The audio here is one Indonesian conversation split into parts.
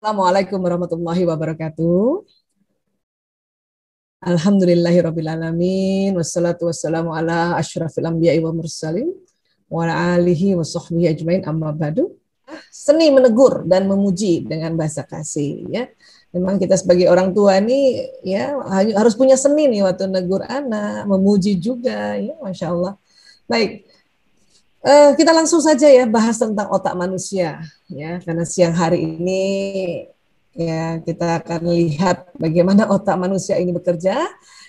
Assalamualaikum warahmatullahi wabarakatuh. Alhamdulillahirrabbilalamin. Wassalatu wassalamu ala asyrafil anbiya'i wa mursalin. Wa ala alihi wa sahbihi ajmain amma ba'du. Seni menegur dan memuji dengan bahasa kasih. Ya, memang kita sebagai orang tua nih ya harus punya seni nih waktu negur anak, memuji juga. Ya, Masya Allah. Baik, kita langsung saja ya bahas tentang otak manusia. Ya, karena siang hari ini ya, kita akan lihat bagaimana otak manusia ini bekerja.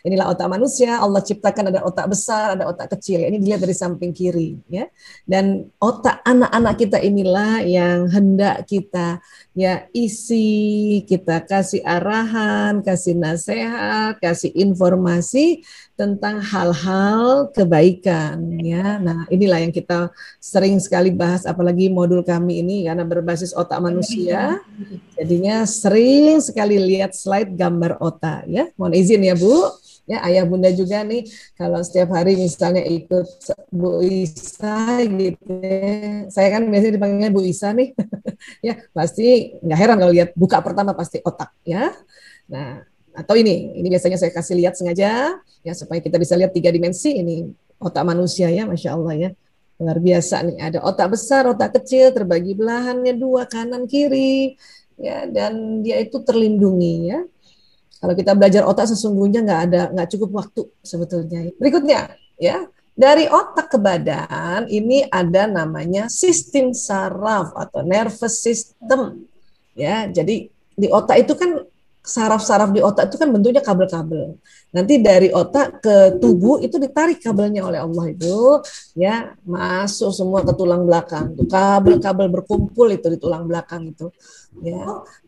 Inilah otak manusia. Allah ciptakan ada otak besar, ada otak kecil. Ini dilihat dari samping kiri, ya. Dan otak anak-anak kita inilah yang hendak kita ya isi, kita kasih arahan, kasih nasihat, kasih informasi tentang hal-hal kebaikan, ya. Nah, inilah yang kita sering sekali bahas, apalagi modul kami ini karena berbasis otak manusia. Jadinya sering sekali lihat slide gambar otak, ya. Mohon izin ya Bu, ya ayah bunda juga nih kalau setiap hari misalnya ikut Bu Isa gitu ya. Saya kan biasanya dipanggilnya Bu Isa nih. Ya, pasti nggak heran kalau lihat buka pertama pasti otak, ya. Nah, atau ini biasanya saya kasih lihat sengaja ya supaya kita bisa lihat 3 dimensi ini otak manusia ya, Masya Allah ya. Luar biasa nih, ada otak besar, otak kecil, terbagi belahannya 2, kanan kiri ya, dan dia itu terlindungi ya. Kalau kita belajar otak sesungguhnya nggak cukup waktu sebetulnya. Berikutnya ya, dari otak ke badan ini ada namanya sistem saraf atau nervous system ya. Jadi di otak itu kan saraf-saraf di otak itu kan bentuknya kabel-kabel. Nanti dari otak ke tubuh itu ditarik kabelnya oleh Allah itu ya, masuk semua ke tulang belakang. Tuh kabel-kabel berkumpul itu di tulang belakang itu.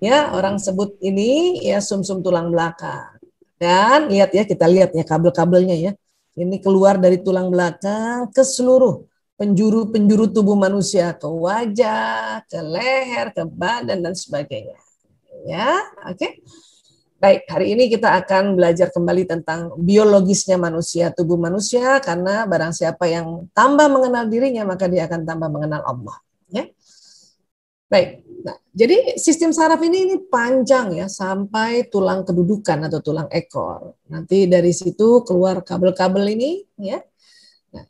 Ya, orang sebut ini ya sumsum tulang belakang. Dan lihat ya, kita lihat ya kabel-kabelnya ya. Ini keluar dari tulang belakang ke seluruh penjuru-penjuru tubuh manusia, ke wajah, ke leher, ke badan dan sebagainya. Ya, oke. Baik, hari ini kita akan belajar kembali tentang biologisnya manusia, tubuh manusia, karena barang siapa yang tambah mengenal dirinya, maka dia akan tambah mengenal Allah. Ya. Baik, nah, jadi sistem saraf ini panjang ya, sampai tulang kedudukan atau tulang ekor. Nanti dari situ keluar kabel-kabel ini, ya. Nah,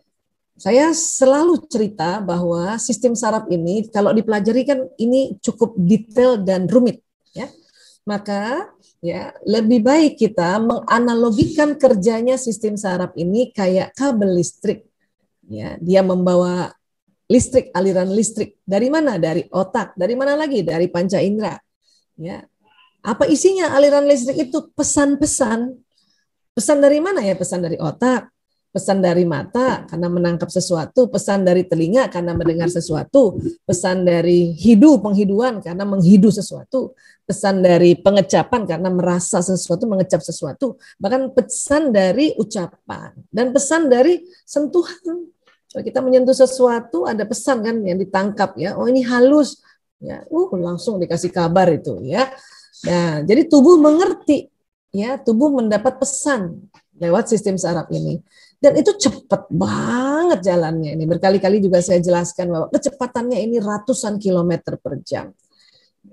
saya selalu cerita bahwa sistem saraf ini, kalau dipelajari kan ini cukup detail dan rumit. Ya. Maka ya lebih baik kita menganalogikan kerjanya sistem saraf ini kayak kabel listrik. Ya, dia membawa listrik, aliran listrik. Dari mana? Dari otak. Dari mana lagi? Dari panca indera. Ya. Apa isinya aliran listrik itu? Pesan-pesan. Pesan dari mana ya? Pesan dari otak. Pesan dari mata karena menangkap sesuatu, pesan dari telinga karena mendengar sesuatu, pesan dari hidu, penghiduan karena menghidu sesuatu, pesan dari pengecapan karena merasa sesuatu, mengecap sesuatu, bahkan pesan dari ucapan, dan pesan dari sentuhan. Kalau kita menyentuh sesuatu ada pesan kan yang ditangkap ya, oh ini halus, ya, langsung dikasih kabar itu ya. Nah, jadi tubuh mengerti, ya, tubuh mendapat pesan lewat sistem saraf ini. Dan itu cepat banget jalannya ini. Berkali-kali juga saya jelaskan bahwa kecepatannya ini ratusan kilometer per jam.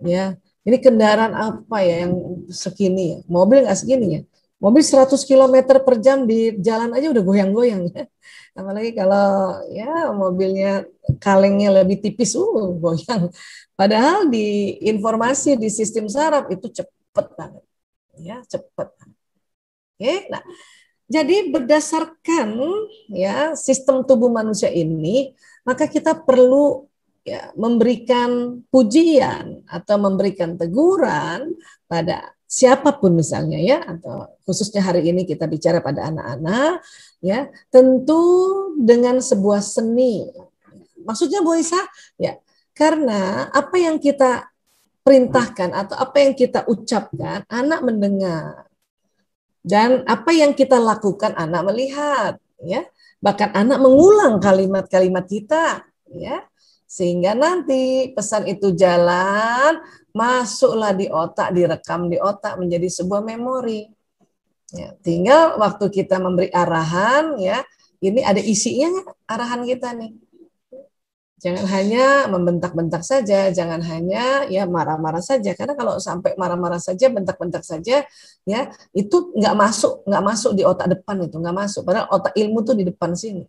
Ya, ini kendaraan apa ya yang segini ya? Mobil nggak segini ya? Mobil 100 kilometer per jam di jalan aja udah goyang-goyang. Apalagi kalau ya mobilnya kalengnya lebih tipis, goyang. Padahal di informasi di sistem saraf itu cepat banget. Ya, cepat. Oke, nah jadi berdasarkan ya sistem tubuh manusia ini, maka kita perlu ya memberikan pujian atau memberikan teguran pada siapapun misalnya ya, atau khususnya hari ini kita bicara pada anak-anak ya, tentu dengan sebuah seni. Maksudnya Bu Isa ya, karena apa yang kita perintahkan atau apa yang kita ucapkan anak mendengar. Dan apa yang kita lakukan anak melihat, ya. Bahkan anak mengulang kalimat-kalimat kita, ya. Sehingga nanti pesan itu jalan, masuklah di otak, direkam di otak menjadi sebuah memori. Ya, tinggal waktu kita memberi arahan, ya, ini ada isinya arahan kita nih. Jangan hanya membentak-bentak saja, jangan hanya ya marah-marah saja. Karena kalau sampai marah-marah saja, bentak-bentak saja, ya itu nggak masuk di otak depan itu, nggak masuk. Padahal otak ilmu tuh di depan sini.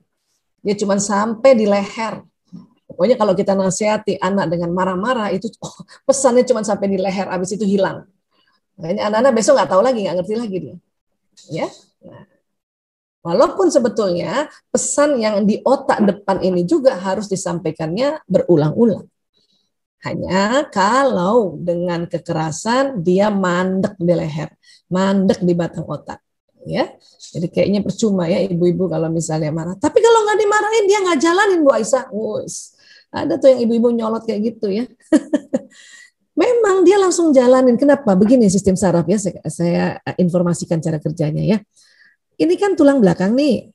Dia cuma sampai di leher. Pokoknya kalau kita nasihati anak dengan marah-marah itu pesannya cuma sampai di leher, habis itu hilang. Makanya anak-anak besok nggak tahu lagi, nggak ngerti lagi dia. Ya. Nah, walaupun sebetulnya pesan yang di otak depan ini juga harus disampaikannya berulang-ulang. Hanya kalau dengan kekerasan dia mandek di leher, mandek di batang otak. Ya, jadi kayaknya percuma ya ibu-ibu kalau misalnya marah. Tapi kalau nggak dimarahin dia nggak jalanin, Bu Aisyah. Ada tuh yang ibu-ibu nyolot kayak gitu ya. Memang dia langsung jalanin. Kenapa? Begini sistem saraf ya. Saya informasikan cara kerjanya ya. Ini kan tulang belakang nih.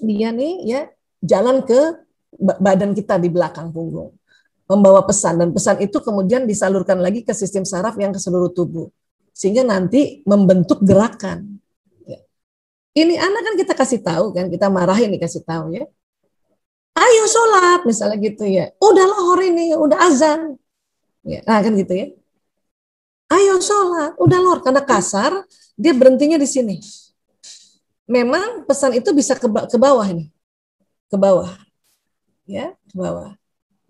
Dia nih ya jalan ke badan kita di belakang punggung. Membawa pesan, dan pesan itu kemudian disalurkan lagi ke sistem saraf yang ke seluruh tubuh. Sehingga nanti membentuk gerakan. Ini anak kan kita kasih tahu kan, kita marahin dikasih tahu ya. Ayo sholat misalnya gitu ya. Udah lohor ini, udah azan. Ya, nah kan gitu ya. Ayo sholat, udah lohor. Karena kasar, dia berhentinya di sini. Memang pesan itu bisa ke bawah ini, ke bawah, ya, ke bawah,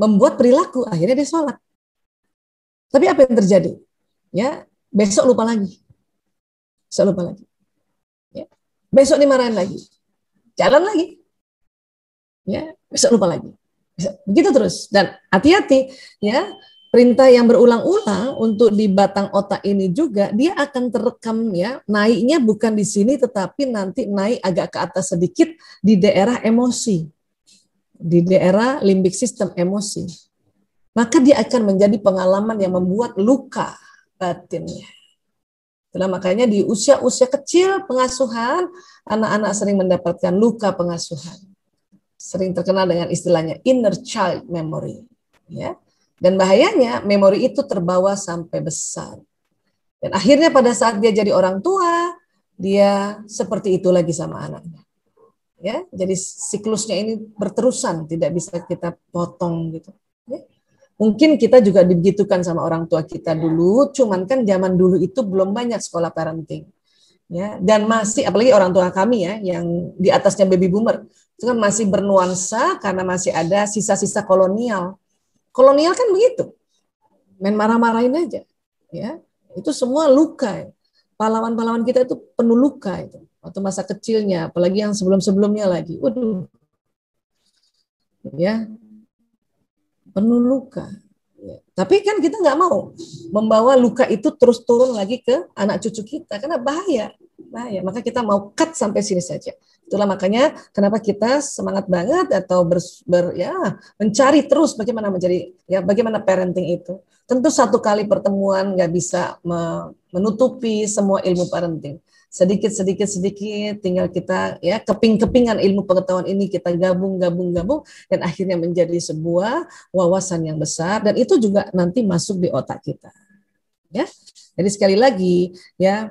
membuat perilaku. Akhirnya dia sholat. Tapi apa yang terjadi? Ya, besok lupa lagi, besok lupa lagi, ya, besok dimarahin lagi, jalan lagi, ya, besok lupa lagi, begitu terus. Dan hati-hati, ya. Perintah yang berulang-ulang untuk di batang otak ini juga dia akan terekam ya, naiknya bukan di sini tetapi nanti naik agak ke atas sedikit di daerah emosi, di daerah limbik sistem emosi. Maka dia akan menjadi pengalaman yang membuat luka batinnya. Itulah makanya di usia-usia kecil pengasuhan, anak-anak sering mendapatkan luka pengasuhan. Sering terkenal dengan istilahnya inner child memory, ya. Dan bahayanya memori itu terbawa sampai besar. Dan akhirnya pada saat dia jadi orang tua, dia seperti itu lagi sama anaknya. Ya, jadi siklusnya ini berterusan, tidak bisa kita potong gitu. Ya. Mungkin kita juga dibegitukan sama orang tua kita dulu, cuman kan zaman dulu itu belum banyak sekolah parenting. Ya, dan masih apalagi orang tua kami ya yang di atasnya baby boomer, itu kan masih bernuansa karena masih ada sisa-sisa kolonial. Kolonial kan begitu, main marah-marahin aja, ya itu semua luka. Pahlawan-pahlawan kita itu penuh luka itu waktu masa kecilnya, apalagi yang sebelum-sebelumnya lagi, waduh, ya penuh luka. Ya. Tapi kan kita nggak mau membawa luka itu terus turun lagi ke anak cucu kita, karena bahaya. Maka kita mau cut sampai sini saja. Itulah makanya kenapa kita semangat banget atau mencari terus bagaimana bagaimana parenting itu. Tentu satu kali pertemuan nggak bisa menutupi semua ilmu parenting. Sedikit tinggal kita ya keping-kepingan ilmu pengetahuan ini kita gabung dan akhirnya menjadi sebuah wawasan yang besar, dan itu juga nanti masuk di otak kita. Ya. Jadi sekali lagi ya,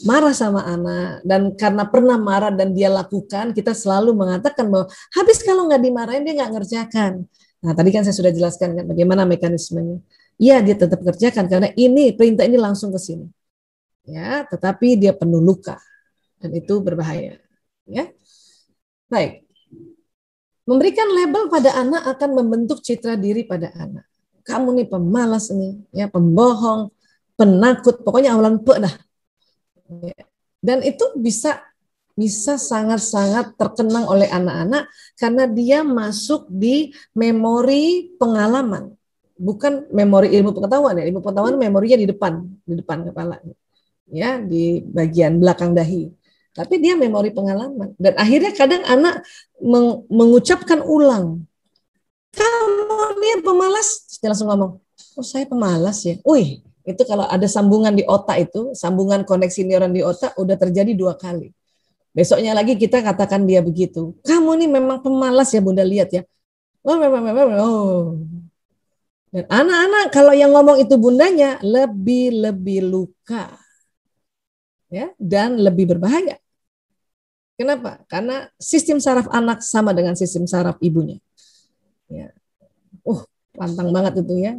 marah sama anak, dan karena pernah marah dan dia lakukan, kita selalu mengatakan bahwa habis kalau nggak dimarahin dia nggak ngerjakan. Nah tadi kan saya sudah jelaskan kan bagaimana mekanismenya. Iya dia tetap kerjakan karena ini perintah ini langsung ke sini. Ya, tetapi dia penuh luka dan itu berbahaya. Ya, baik. Memberikan label pada anak akan membentuk citra diri pada anak. Kamu nih pemalas nih, ya pembohong, penakut, pokoknya awalan dah. Dan itu bisa sangat-sangat terkenang oleh anak-anak karena dia masuk di memori pengalaman, bukan memori ilmu pengetahuan ya. Ilmu pengetahuan memorinya di depan kepala, ya di bagian belakang dahi. Tapi dia memori pengalaman, dan akhirnya kadang anak mengucapkan ulang, kamu nih pemalas, dia langsung ngomong, oh saya pemalas ya. Itu kalau ada sambungan di otak itu, sambungan koneksi neuron di otak udah terjadi 2 kali. Besoknya lagi kita katakan dia begitu. Kamu nih memang pemalas ya Bunda, lihat ya. Oh. Dan anak-anak kalau yang ngomong itu bundanya lebih luka. Ya, dan lebih berbahaya. Kenapa? Karena sistem saraf anak sama dengan sistem saraf ibunya. Ya. pantang banget itu ya.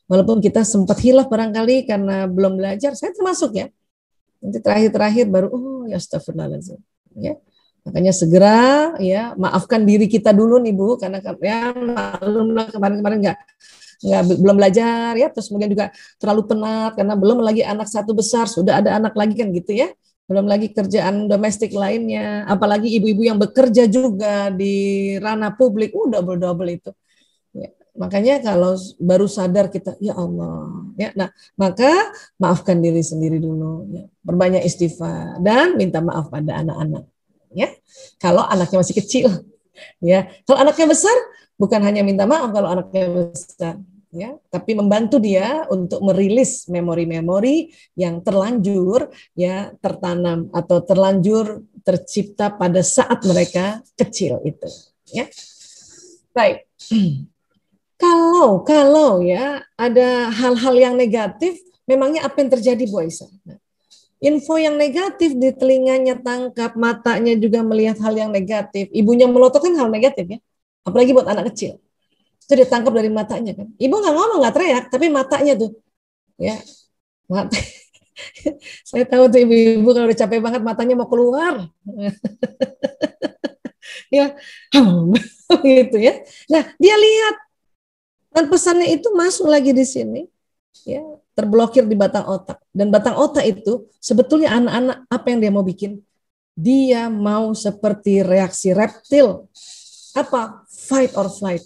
Walaupun kita sempat hilaf barangkali karena belum belajar, saya termasuk ya. Nanti terakhir baru ya astagfirullahaladzim. Ya. Makanya segera ya maafkan diri kita dulu nih Bu, karena ya maklumlah kemarin-kemarin belum belajar ya, terus kemudian juga terlalu penat karena belum lagi anak satu besar, sudah ada anak lagi kan gitu ya. Belum lagi kerjaan domestik lainnya, apalagi ibu-ibu yang bekerja juga di ranah publik, double-double itu. Ya, makanya kalau baru sadar kita, ya Allah, ya, nah maka maafkan diri sendiri dulu, ya, berbanyak istighfar dan minta maaf pada anak-anak, ya. Kalau anaknya masih kecil, ya. Kalau anaknya besar, bukan hanya minta maaf kalau anaknya besar, ya, tapi membantu dia untuk merilis memori-memori yang terlanjur ya tertanam atau terlanjur tercipta pada saat mereka kecil itu, ya. Baik. Kalau ya ada hal-hal yang negatif, memangnya apa yang terjadi Bu Aisyah? Info yang negatif di telinganya tangkap, matanya juga melihat hal yang negatif. Ibunya melotot kan hal negatif ya, apalagi buat anak kecil. Itu ditangkap dari matanya kan. Ibu nggak ngomong, nggak teriak, tapi matanya tuh, ya mata. Saya tahu tuh ibu-ibu kalau udah capek banget matanya mau keluar, ya gitu ya. Nah dia lihat. Dan pesannya itu masuk lagi di sini, ya, terblokir di batang otak. Dan batang otak itu sebetulnya anak-anak apa yang dia mau bikin? Dia mau seperti reaksi reptil, apa? Fight or flight.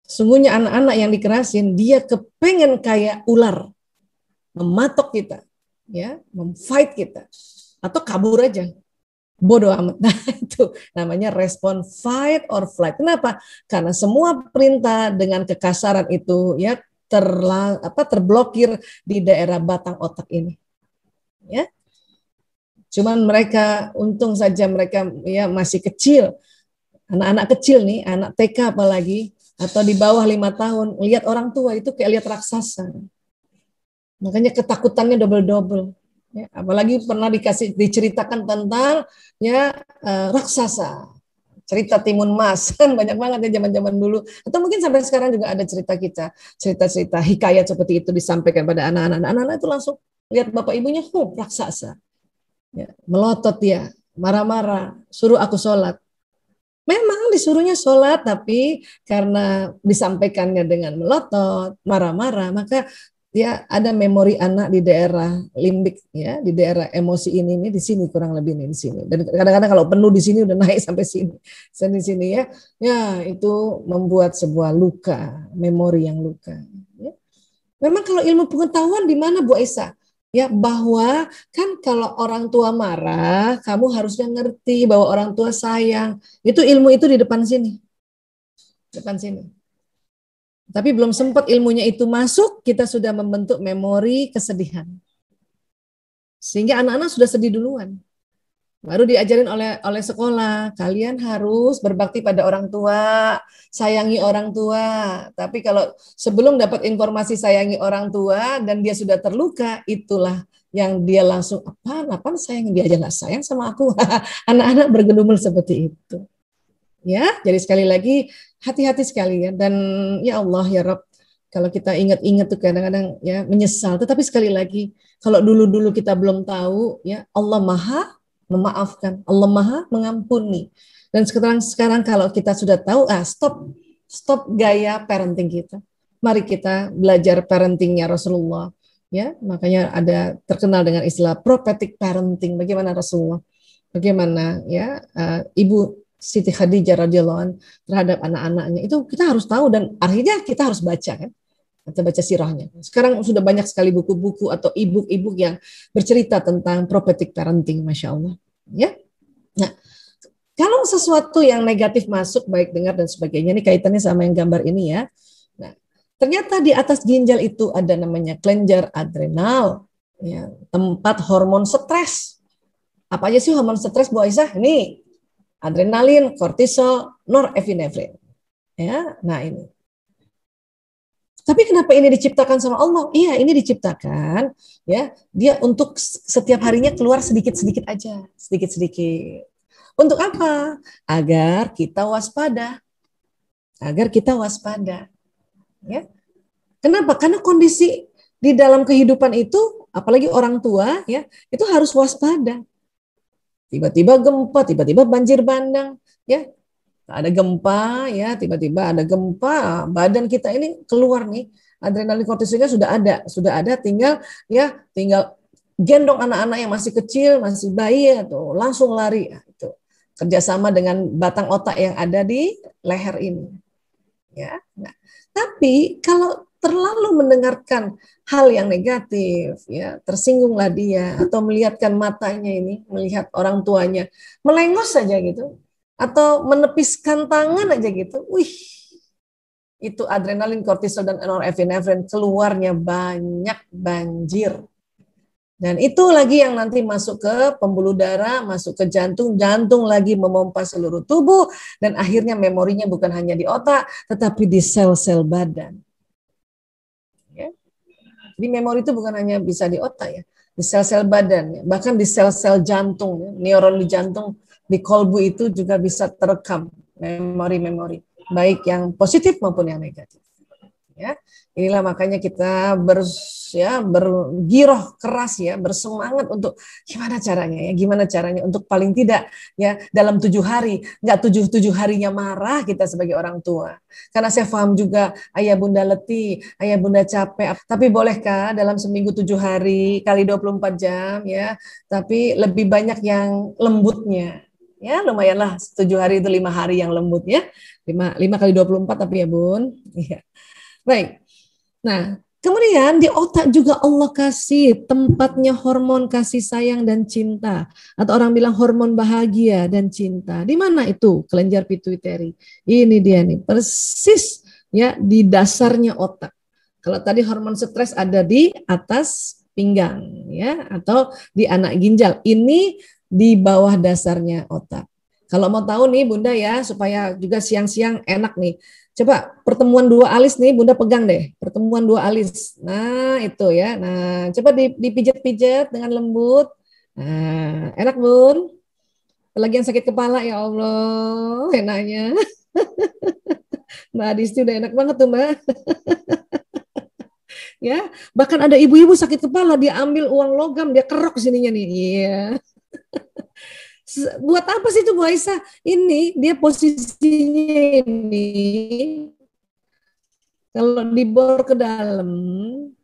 Sungguhnya anak-anak yang dikerasin, dia kepengen kayak ular, mematok kita, ya, memfight kita, atau kabur aja. Bodoh amat. Nah, itu namanya respon fight or flight. Kenapa? Karena semua perintah dengan kekasaran itu ya terblokir di daerah batang otak ini. Ya. Cuman mereka untung saja mereka ya masih kecil. Anak-anak kecil nih, anak TK apalagi atau di bawah 5 tahun, lihat orang tua itu kayak lihat raksasa. Makanya ketakutannya double-double. Ya, apalagi pernah diceritakan tentang ya raksasa, cerita Timun Mas, kan banyak banget ya zaman-zaman dulu. Atau mungkin sampai sekarang juga ada cerita-cerita hikayat seperti itu disampaikan pada anak-anak. Anak-anak itu langsung lihat bapak ibunya, raksasa, ya, melotot dia, marah-marah, suruh aku sholat. Memang disuruhnya sholat, tapi karena disampaikannya dengan melotot, marah-marah, maka ya ada memori anak di daerah limbik ya, di daerah emosi ini di sini kurang lebih nih di sini. Dan kadang-kadang kalau penuh di sini udah naik sampai sini. Di sini ya. Ya, itu membuat sebuah luka, memori yang luka, ya. Memang kalau ilmu pengetahuan di mana Bu Aisyah? Ya, bahwa kan kalau orang tua marah, kamu harusnya ngerti bahwa orang tua sayang. Itu ilmu itu di depan sini. Depan sini. Tapi belum sempat ilmunya itu masuk, kita sudah membentuk memori kesedihan. Sehingga anak-anak sudah sedih duluan. Baru diajarin oleh sekolah, kalian harus berbakti pada orang tua, sayangi orang tua. Tapi kalau sebelum dapat informasi sayangi orang tua dan dia sudah terluka, itulah yang dia langsung, apaan sayang, dia aja nggak sayang sama aku. Anak-anak bergedumul seperti itu. Ya, jadi sekali lagi hati-hati sekali ya, dan ya Allah ya Rabb, kalau kita ingat-ingat tuh kadang-kadang ya menyesal. Tetapi sekali lagi, kalau dulu-dulu kita belum tahu ya, Allah Maha memaafkan, Allah Maha mengampuni. Dan sekarang kalau kita sudah tahu, stop gaya parenting kita. Mari kita belajar parentingnya Rasulullah. Ya, makanya ada terkenal dengan istilah prophetic parenting. Bagaimana Rasulullah? Bagaimana ya Ibu Siti Khadijah radhiyallahu anha terhadap anak-anaknya, itu kita harus tahu dan akhirnya kita harus baca kan, atau baca sirahnya. Sekarang sudah banyak sekali buku-buku atau e-book yang bercerita tentang prophetic parenting, masya Allah. Ya, nah kalau sesuatu yang negatif masuk, baik dengar dan sebagainya, ini kaitannya sama yang gambar ini ya. Nah, ternyata di atas ginjal itu ada namanya kelenjar adrenal, ya, tempat hormon stres. Apa aja sih hormon stres Bu Aisyah? Ini adrenalin, kortisol, norepinefrin. Ya, nah ini. Tapi kenapa ini diciptakan sama Allah? Iya, ini diciptakan ya, dia untuk setiap harinya keluar sedikit-sedikit aja, sedikit-sedikit. Untuk apa? Agar kita waspada. Agar kita waspada. Ya. Kenapa? Karena kondisi di dalam kehidupan itu, apalagi orang tua, ya, itu harus waspada. Tiba-tiba gempa, tiba-tiba banjir bandang, ya, ada gempa, ya, tiba-tiba ada gempa, badan kita ini keluar nih, adrenalin kortisolnya sudah ada, tinggal gendong anak-anak yang masih kecil, masih bayi, atau langsung lari, itu kerjasama dengan batang otak yang ada di leher ini, ya. Nah, tapi kalau terlalu mendengarkan hal yang negatif, ya, tersinggunglah dia, atau melihatkan matanya ini, melihat orang tuanya melengos saja gitu, atau menepiskan tangan aja gitu, itu adrenalin, kortisol, dan norepinefrin keluarnya banyak, banjir. Dan itu lagi yang nanti masuk ke pembuluh darah, masuk ke jantung, jantung lagi memompa seluruh tubuh, dan akhirnya memorinya bukan hanya di otak, tetapi di sel-sel badan. Ya. Di memori itu bukan hanya bisa di otak, ya, di sel-sel badan, ya, bahkan di sel-sel jantung, ya, neuron di jantung, di kolbu itu juga bisa terekam memori-memori, baik yang positif maupun yang negatif. Ya, inilah makanya kita bergiroh keras, ya, bersemangat untuk gimana caranya untuk paling tidak, ya, dalam 7 hari, nggak 7 harinya marah kita sebagai orang tua. Karena saya paham juga ayah bunda letih, ayah bunda capek, tapi bolehkah dalam seminggu 7 hari kali 24 jam, ya, tapi lebih banyak yang lembutnya. Ya, lumayanlah 7 hari itu 5 hari yang lembut, ya. 5 kali 24 tapi ya Bun. Iya. Baik. Nah, kemudian di otak juga Allah kasih tempatnya hormon kasih sayang dan cinta, atau orang bilang hormon bahagia dan cinta. Di mana itu? Kelenjar pituitari. Ini dia nih, persis, ya, di dasarnya otak. Kalau tadi hormon stres ada di atas pinggang, ya, atau di anak ginjal. Ini di bawah dasarnya otak. Kalau mau tahu nih Bunda, ya, supaya juga siang-siang enak nih. Coba pertemuan 2 alis nih, Bunda pegang deh. Pertemuan 2 alis. Nah, itu, ya. Nah, coba dipijat-pijat dengan lembut. Nah, enak Bun. Apalagi yang sakit kepala, ya Allah, enaknya. Mbak Adisti udah enak banget tuh, Mbak. Ya, bahkan ada ibu-ibu sakit kepala, dia ambil uang logam, dia kerok sininya nih. Iya. Buat apa sih itu Bu Aisyah? Ini dia posisinya ini kalau dibor ke dalam,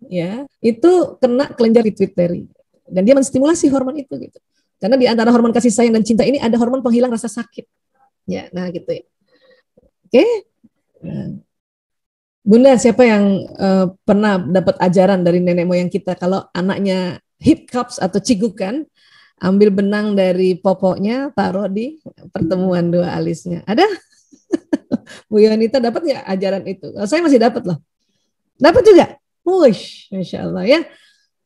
ya, itu kena kelenjar pituitari dan dia menstimulasi hormon itu gitu. Karena di antara hormon kasih sayang dan cinta ini ada hormon penghilang rasa sakit. Ya, nah gitu ya. Oke. Nah, Bunda, siapa yang pernah dapat ajaran dari nenek moyang kita kalau anaknya hiccups atau cigukan, ambil benang dari popoknya, taruh di pertemuan 2 alisnya. Ada? Bu Yonita dapat nggak ajaran itu? Saya masih dapat loh. Dapat juga? Wush, Masya Allah, ya.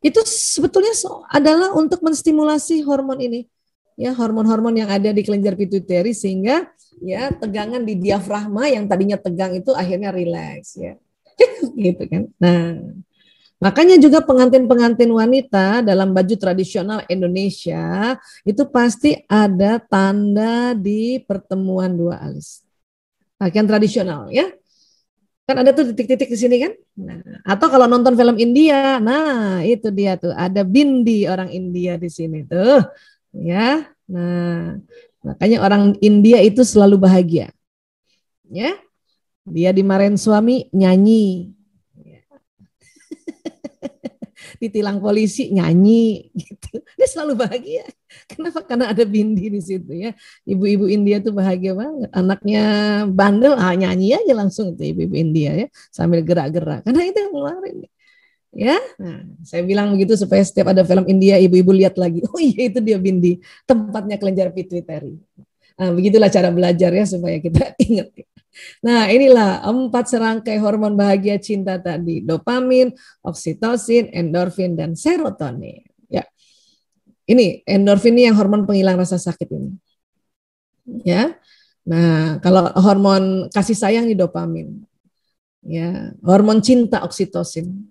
Itu sebetulnya adalah untuk menstimulasi hormon ini. Ya, hormon-hormon yang ada di kelenjar pituitari sehingga, ya, tegangan di diafragma yang tadinya tegang itu akhirnya rileks, ya. Gitu kan. Nah, makanya juga pengantin-pengantin wanita dalam baju tradisional Indonesia itu pasti ada tanda di pertemuan 2 alis. Pakaian tradisional, ya. Kan ada tuh titik-titik di sini kan. Nah, atau kalau nonton film India, nah itu dia tuh ada bindi orang India di sini tuh, ya. Nah, makanya orang India itu selalu bahagia, ya. Dia dimarahin suami nyanyi, ditilang polisi nyanyi gitu. Dia selalu bahagia. Kenapa? Karena ada bindi di situ, ya. Ibu-ibu India tuh bahagia banget. Anaknya bandel, nyanyi aja langsung tuh ibu-ibu India, ya, sambil gerak-gerak. Karena itu yang ngeluarin. Ya, nah, saya bilang begitu supaya setiap ada film India ibu-ibu lihat lagi. Oh iya, itu dia bindi, tempatnya kelenjar pituitari. Nah, begitulah cara belajar, ya, supaya kita ingat. Nah, inilah 4 serangkai hormon bahagia cinta tadi. Dopamin, oksitosin, endorfin, dan serotonin. Ya. Ini endorfin ini yang hormon penghilang rasa sakit ini. Ya. Nah, kalau hormon kasih sayang ini dopamin. Ya, hormon cinta oksitosin.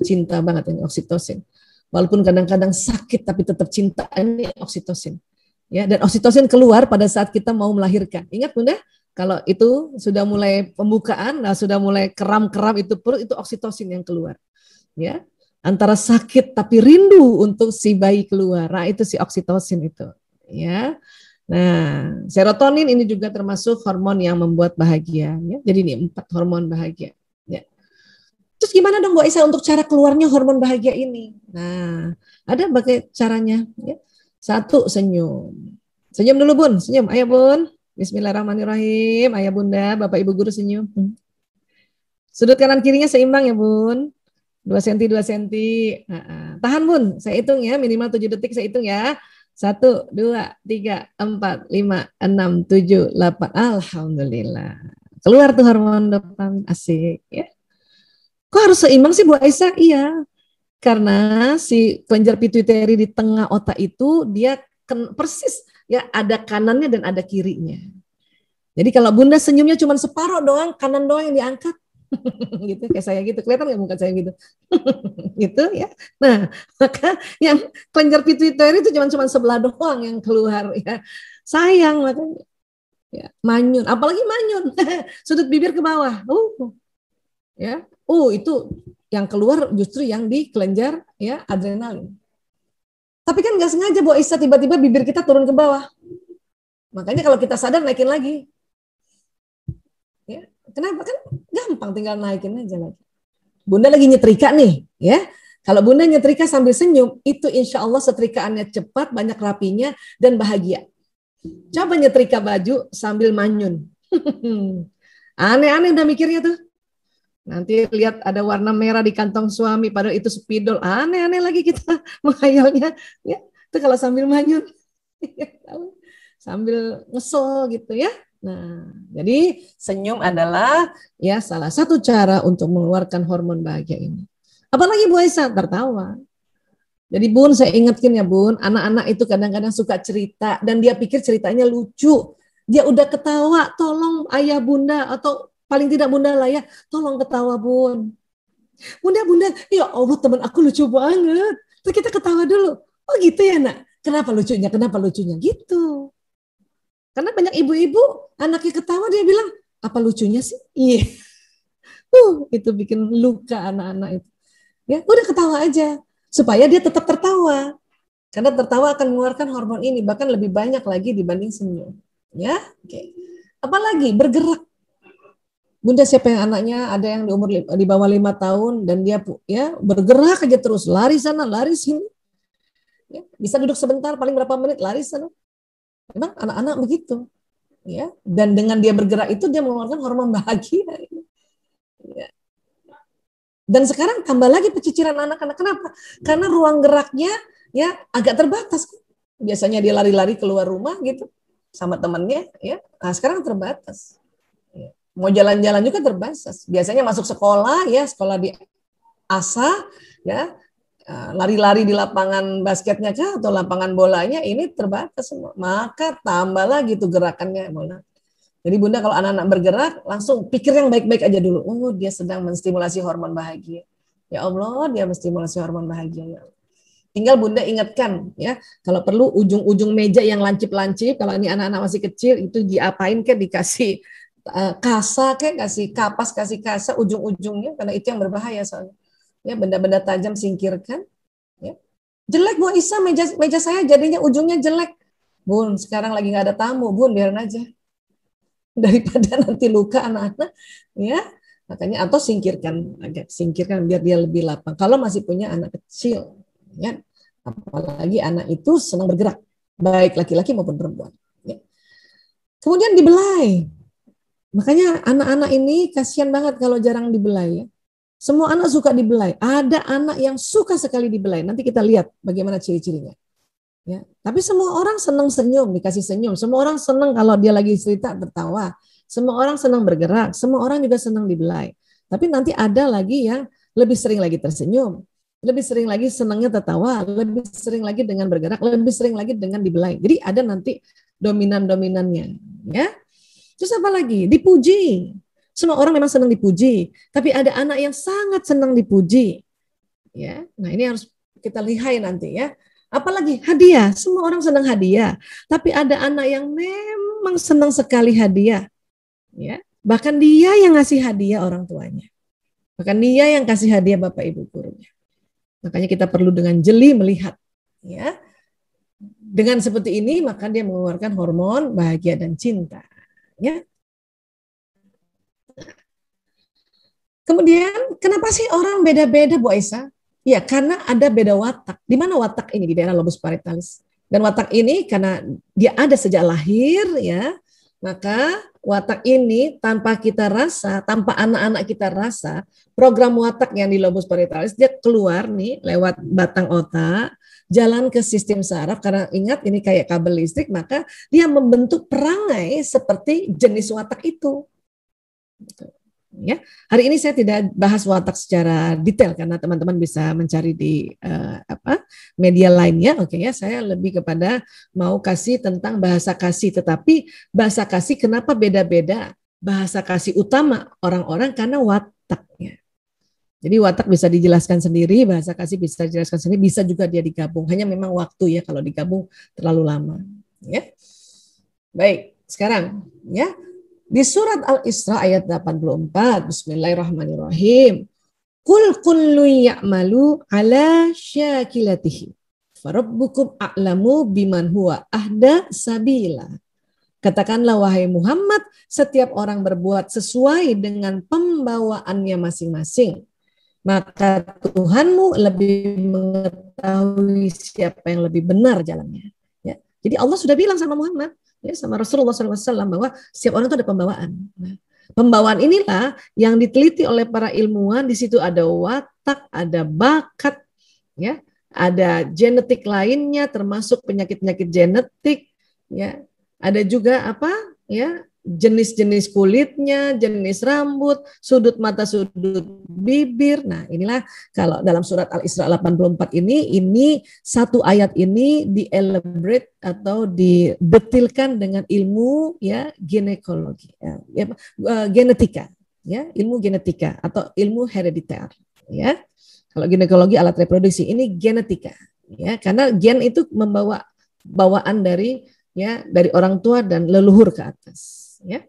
Cinta banget ini oksitosin. Walaupun kadang-kadang sakit tapi tetap cinta, ini oksitosin. Ya, dan oksitosin keluar pada saat kita mau melahirkan. Ingat Bunda? Kalau itu sudah mulai pembukaan, nah sudah mulai keram-keram itu perut, itu oksitosin yang keluar. Ya, antara sakit tapi rindu untuk si bayi keluar. Nah, itu si oksitosin itu. Ya. Nah, serotonin ini juga termasuk hormon yang membuat bahagia. Ya. Jadi ini 4 hormon bahagia. Ya. Terus gimana dong Bu Aisyah untuk cara keluarnya hormon bahagia ini? Nah, ada bagai caranya. Ya. 1, senyum. Senyum dulu Bun, senyum. Ayo Bun. Bismillahirrahmanirrahim. Ayah Bunda, Bapak Ibu Guru senyum. Sudut kanan kirinya seimbang ya Bun. 2 cm, 2 cm. Tahan Bun, saya hitung ya, minimal 7 detik saya hitung ya. 1, 2, 3, 4, 5, 6, 7, 8. Alhamdulillah. Keluar tuh hormon dopamin, asik ya. Kok harus seimbang sih Bu Aisyah? Iya. Karena si kelenjar pituitari di tengah otak itu dia persis ya, ada kanannya dan ada kirinya. Jadi kalau Bunda senyumnya cuma separuh doang, kanan doang yang diangkat. Gitu kayak saya gitu, kelihatan nggak muka saya gitu? Gitu ya. Nah, maka yang kelenjar pituitari itu cuma sebelah doang yang keluar ya. Sayang makanya ya, manyun, apalagi manyun. Sudut bibir ke bawah. Ya. Itu yang keluar justru yang di kelenjar ya adrenalin. Tapi kan nggak sengaja Bu Aisyah, tiba-tiba bibir kita turun ke bawah. Makanya kalau kita sadar naikin lagi. Ya, kenapa? Kan gampang tinggal naikin aja lagi. Bunda lagi nyetrika nih, ya. Kalau Bunda nyetrika sambil senyum, itu insya Allah setrikaannya cepat, banyak rapinya, dan bahagia. Coba nyetrika baju sambil manyun. Aneh-aneh udah mikirnya tuh. Nanti lihat ada warna merah di kantong suami, padahal itu spidol. Aneh-aneh lagi kita menghayalnya. Ya, itu kalau sambil manyun. Sambil ngesel gitu ya. Nah, jadi senyum adalah ya salah satu cara untuk mengeluarkan hormon bahagia ini. Apalagi Bu Aisyah, tertawa. Jadi Bun, saya ingatkan ya Bun, anak-anak itu kadang-kadang suka cerita dan dia pikir ceritanya lucu. Dia udah ketawa, tolong ayah Bunda atau paling tidak Bunda lah ya, tolong ketawa Bun. Bunda, ya Allah teman aku lucu banget. Terus kita ketawa dulu. Oh gitu ya nak, kenapa lucunya gitu. Karena banyak ibu-ibu anaknya ketawa dia bilang, apa lucunya sih? Iya. Itu bikin luka anak-anak itu. Ya, udah ketawa aja supaya dia tetap tertawa. Karena tertawa akan mengeluarkan hormon ini bahkan lebih banyak lagi dibanding senyum. Ya, oke. Apalagi bergerak. Bunda siapa yang anaknya ada yang di umur di bawah 5 tahun dan dia ya bergerak aja terus, lari sana, lari sini. Ya, bisa duduk sebentar paling berapa menit lari sana. Memang anak-anak begitu. Ya, dan dengan dia bergerak itu dia mengeluarkan hormon bahagia. Ya. Dan sekarang tambah lagi peciciran anak-anak. Kenapa? Karena ruang geraknya ya agak terbatas. Biasanya dia lari-lari keluar rumah gitu sama temannya ya. Nah, sekarang terbatas. Ya. Mau jalan-jalan juga terbatas. Biasanya masuk sekolah ya, sekolah di ASA ya, lari-lari di lapangan basketnya kah atau lapangan bolanya ini terbatas semua. Maka tambah lagi tuh gerakannya. Jadi Bunda kalau anak-anak bergerak langsung pikir yang baik-baik aja dulu. Oh, dia sedang menstimulasi hormon bahagia. Ya Allah, dia menstimulasi hormon bahagia ya. Tinggal Bunda ingatkan ya, kalau perlu ujung-ujung meja yang lancip-lancip, kalau ini anak-anak masih kecil itu diapain ke dikasih kasa ke, kasih kapas, kasih kasa ujung-ujungnya karena itu yang berbahaya soalnya. Ya, benda-benda tajam singkirkan. Ya. Jelek Bu Isa, meja saya jadinya ujungnya jelek. Bun, sekarang lagi nggak ada tamu, Bun, biarin aja. Daripada nanti luka anak-anak, ya makanya atau singkirkan biar dia lebih lapang. Kalau masih punya anak kecil, ya apalagi anak itu senang bergerak, baik laki-laki maupun perempuan. Ya. Kemudian dibelai, makanya anak-anak ini kasihan banget kalau jarang dibelai. Ya. Semua anak suka dibelai. Ada anak yang suka sekali dibelai. Nanti kita lihat bagaimana ciri-cirinya. Ya, tapi semua orang senang senyum, dikasih senyum. Semua orang senang kalau dia lagi cerita tertawa. Semua orang senang bergerak. Semua orang juga senang dibelai. Tapi nanti ada lagi yang lebih sering lagi tersenyum, lebih sering lagi senangnya tertawa, lebih sering lagi dengan bergerak, lebih sering lagi dengan dibelai. Jadi ada nanti dominan-dominannya. Ya. Terus apa lagi? Dipuji. Semua orang memang senang dipuji. Tapi ada anak yang sangat senang dipuji. Ya, nah ini harus kita lihat nanti ya. Apalagi hadiah, semua orang senang hadiah. Tapi ada anak yang memang senang sekali hadiah. ya. Bahkan dia yang ngasih hadiah orang tuanya. Bahkan dia yang kasih hadiah bapak ibu gurunya. Makanya kita perlu dengan jeli melihat, ya. Dengan seperti ini maka dia mengeluarkan hormon bahagia dan cinta, ya. Kemudian kenapa sih orang beda-beda, Bu Aisyah? Ya karena ada beda watak. Di mana watak ini? Di daerah lobus parietalis. Dan watak ini karena dia ada sejak lahir, ya, maka watak ini tanpa kita rasa, tanpa anak-anak kita rasa, program watak yang di lobus parietalis dia keluar nih lewat batang otak, jalan ke sistem saraf, karena ingat ini kayak kabel listrik, maka dia membentuk perangai seperti jenis watak itu. Ya, hari ini saya tidak bahas watak secara detail karena teman-teman bisa mencari di media lainnya. Oke ya, saya lebih kepada mau kasih tentang bahasa kasih, tetapi bahasa kasih kenapa beda-beda? Bahasa kasih utama orang-orang karena wataknya. Jadi watak bisa dijelaskan sendiri, bahasa kasih bisa dijelaskan sendiri, bisa juga dia digabung. Hanya memang waktu ya kalau digabung terlalu lama. Ya, baik. Sekarang ya. Di surat Al-Isra ayat 84, Bismillahirrahmanirrahim. Qul kullu ya'malu ala syakilatihi. Farabbukum a'lamu biman huwa ahda sabila. Katakanlah wahai Muhammad, setiap orang berbuat sesuai dengan pembawaannya masing-masing. Maka Tuhanmu lebih mengetahui siapa yang lebih benar jalannya. Ya. Jadi Allah sudah bilang sama Muhammad, ya, sama Rasulullah SAW bahwa setiap orang itu ada pembawaan. Nah, pembawaan inilah yang diteliti oleh para ilmuwan. Di situ ada watak, ada bakat, ya, ada genetik lainnya, termasuk penyakit-penyakit genetik, ya, ada juga apa, ya, jenis-jenis kulitnya, jenis rambut, sudut mata, sudut bibir. Nah, inilah kalau dalam surat Al-Isra 84 ini satu ayat ini di-elaborate atau didetilkan dengan ilmu ya ginekologi, ya, genetika, ya, ilmu genetika atau ilmu herediter, ya. Kalau ginekologi alat reproduksi, ini genetika, ya, karena gen itu membawa bawaan dari ya dari orang tua dan leluhur ke atas. Ya.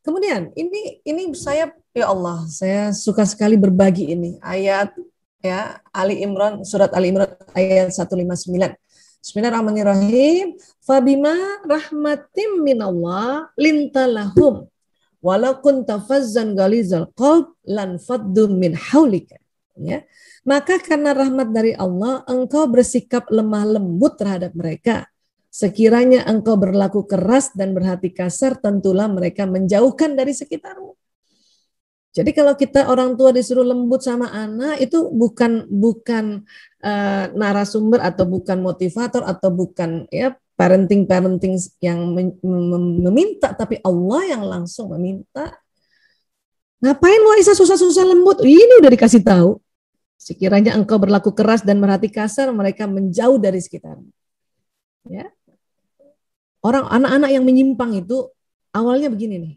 Kemudian ini saya ya Allah, saya suka sekali berbagi ini ayat ya Ali Imran, surat Ali Imran ayat 159. Bismillahirrahmanirrahim. Fabima rahmatim minallah lintalahum walau kunta fazzan ghalizal qalb lan faddu min haulika. Ya. Maka karena rahmat dari Allah engkau bersikap lemah lembut terhadap mereka. Sekiranya engkau berlaku keras dan berhati kasar, tentulah mereka menjauhkan dari sekitarmu. Jadi kalau kita orang tua disuruh lembut sama anak, itu bukan narasumber atau bukan motivator atau bukan ya parenting yang meminta, tapi Allah yang langsung meminta. Ngapain Aisyah susah-susah lembut? Ini udah dikasih tahu. Sekiranya engkau berlaku keras dan berhati kasar, mereka menjauh dari sekitarmu. Ya. Orang anak-anak yang menyimpang itu awalnya begini nih.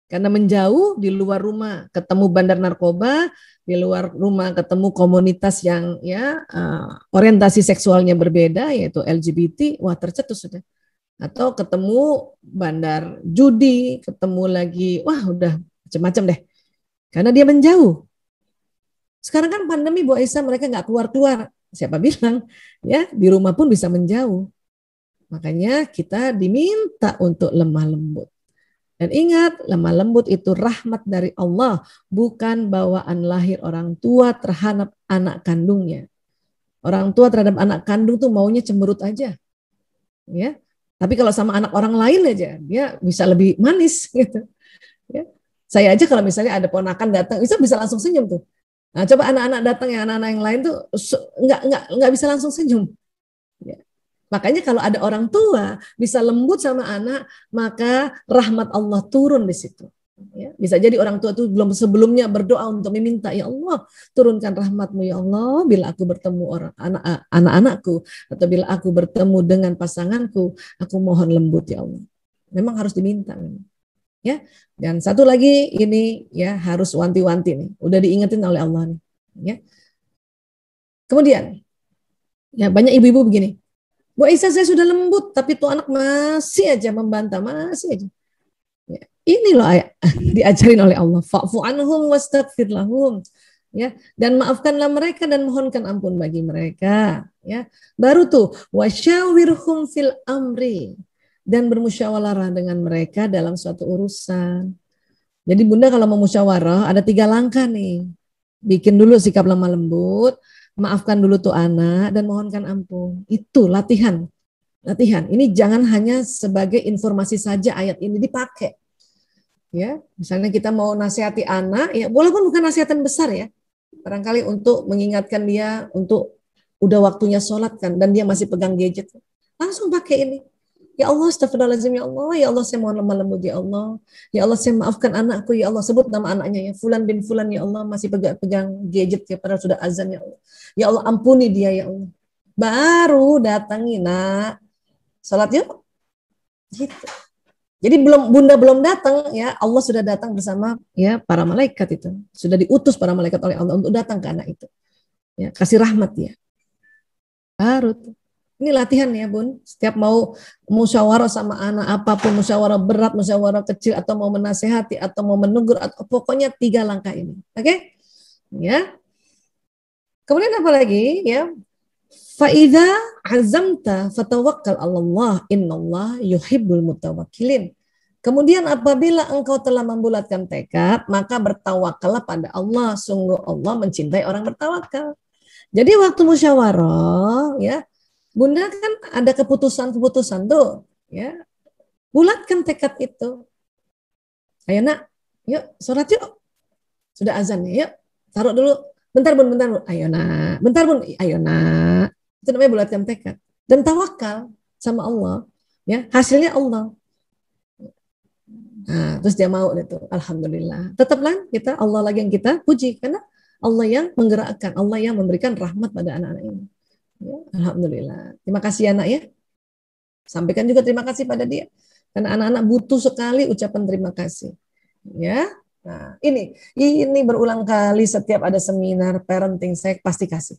Karena menjauh di luar rumah ketemu bandar narkoba, di luar rumah ketemu komunitas yang ya orientasi seksualnya berbeda yaitu LGBT, wah tercetus sudah. Atau ketemu bandar judi, ketemu lagi, wah udah macam-macam deh. Karena dia menjauh. Sekarang kan pandemi Bu Aisyah mereka nggak keluar-keluar. Siapa bilang ya di rumah pun bisa menjauh. Makanya kita diminta untuk lemah lembut. Dan ingat, lemah lembut itu rahmat dari Allah, bukan bawaan lahir orang tua terhadap anak kandungnya. Orang tua terhadap anak kandung tuh maunya cemberut aja. Ya. Tapi kalau sama anak orang lain aja, dia bisa lebih manis gitu. Ya. Saya aja kalau misalnya ada ponakan datang, bisa langsung senyum tuh. Nah, coba anak-anak datang yang anak-anak yang lain tuh nggak bisa langsung senyum. Ya. Makanya kalau ada orang tua bisa lembut sama anak, maka rahmat Allah turun di situ. Ya, bisa jadi orang tua itu belum sebelumnya berdoa untuk meminta, ya Allah turunkan rahmatmu ya Allah bila aku bertemu anak-anakku atau bila aku bertemu dengan pasanganku, aku mohon lembut ya Allah. Memang harus diminta. Ya, dan satu lagi ini ya harus wanti-wanti nih, udah diingetin oleh Allah nih. Ya. Kemudian ya banyak ibu-ibu begini. Bu Aisyah saya sudah lembut, tapi tuh anak masih aja membantah, masih aja. Ya. Ini loh diajarin oleh Allah. Fa'fu anhum wastaghfir lahum. Ya, dan maafkanlah mereka dan mohonkan ampun bagi mereka. Ya, baru tuh wasyawirhum fil amri, dan bermusyawarah dengan mereka dalam suatu urusan. Jadi Bunda kalau mau musyawarah ada 3 langkah nih. Bikin dulu sikap lemah lembut, maafkan dulu tuh anak, dan mohonkan ampun. Itu latihan. Latihan. Ini jangan hanya sebagai informasi saja ayat ini dipakai. Ya, misalnya kita mau nasihati anak, ya walaupun bukan nasihatan besar ya, barangkali untuk mengingatkan dia untuk udah waktunya sholat kan, dan dia masih pegang gadget, langsung pakai ini. Ya Allah, astagfirullahaladzim, ya Allah saya mohon lemah lembut ya Allah saya maafkan anakku, ya Allah, sebut nama anaknya ya, Fulan bin Fulan, ya Allah masih pegang gadget ya, padahal sudah azan, ya Allah ampuni dia ya Allah. Baru datangi nak, sholat yuk, gitu. Jadi Bunda belum datang ya, Allah sudah datang bersama ya para malaikat itu. Sudah diutus para malaikat oleh Allah untuk datang ke anak itu. Ya, kasih rahmat ya. Baru tuh. Ini latihan ya Bun. Setiap mau musyawarah sama anak, apapun, musyawarah berat, musyawarah kecil, atau mau menasehati, atau mau menegur, atau pokoknya 3 langkah ini. Oke? Ya. Kemudian apa lagi ya? Fa'idha azamta fatawakkal Allah, innallah yuhibbul mutawakkilin. Kemudian apabila engkau telah membulatkan tekad, maka bertawakallah pada Allah. Sungguh Allah mencintai orang bertawakal. Jadi waktu musyawarah, ya, Bunda kan ada keputusan-keputusan tuh, ya. Bulatkan tekad itu. Ayo nak, yuk sholat yuk. Sudah azan ya, yuk. Taruh dulu. Bentar Bun. Ayo nak. Bentar Bun. Ayo nak. Itu namanya bulatkan tekad. Dan tawakal sama Allah. Ya, hasilnya Allah. Nah, terus dia mau itu. Alhamdulillah. Tetaplah kita, Allah lagi yang kita puji. Karena Allah yang menggerakkan. Allah yang memberikan rahmat pada anak-anak ini. Ya, alhamdulillah. Terima kasih anak ya. Sampaikan juga terima kasih pada dia. Karena anak-anak butuh sekali ucapan terima kasih. Ya. Nah, ini berulang kali setiap ada seminar parenting saya pasti kasih.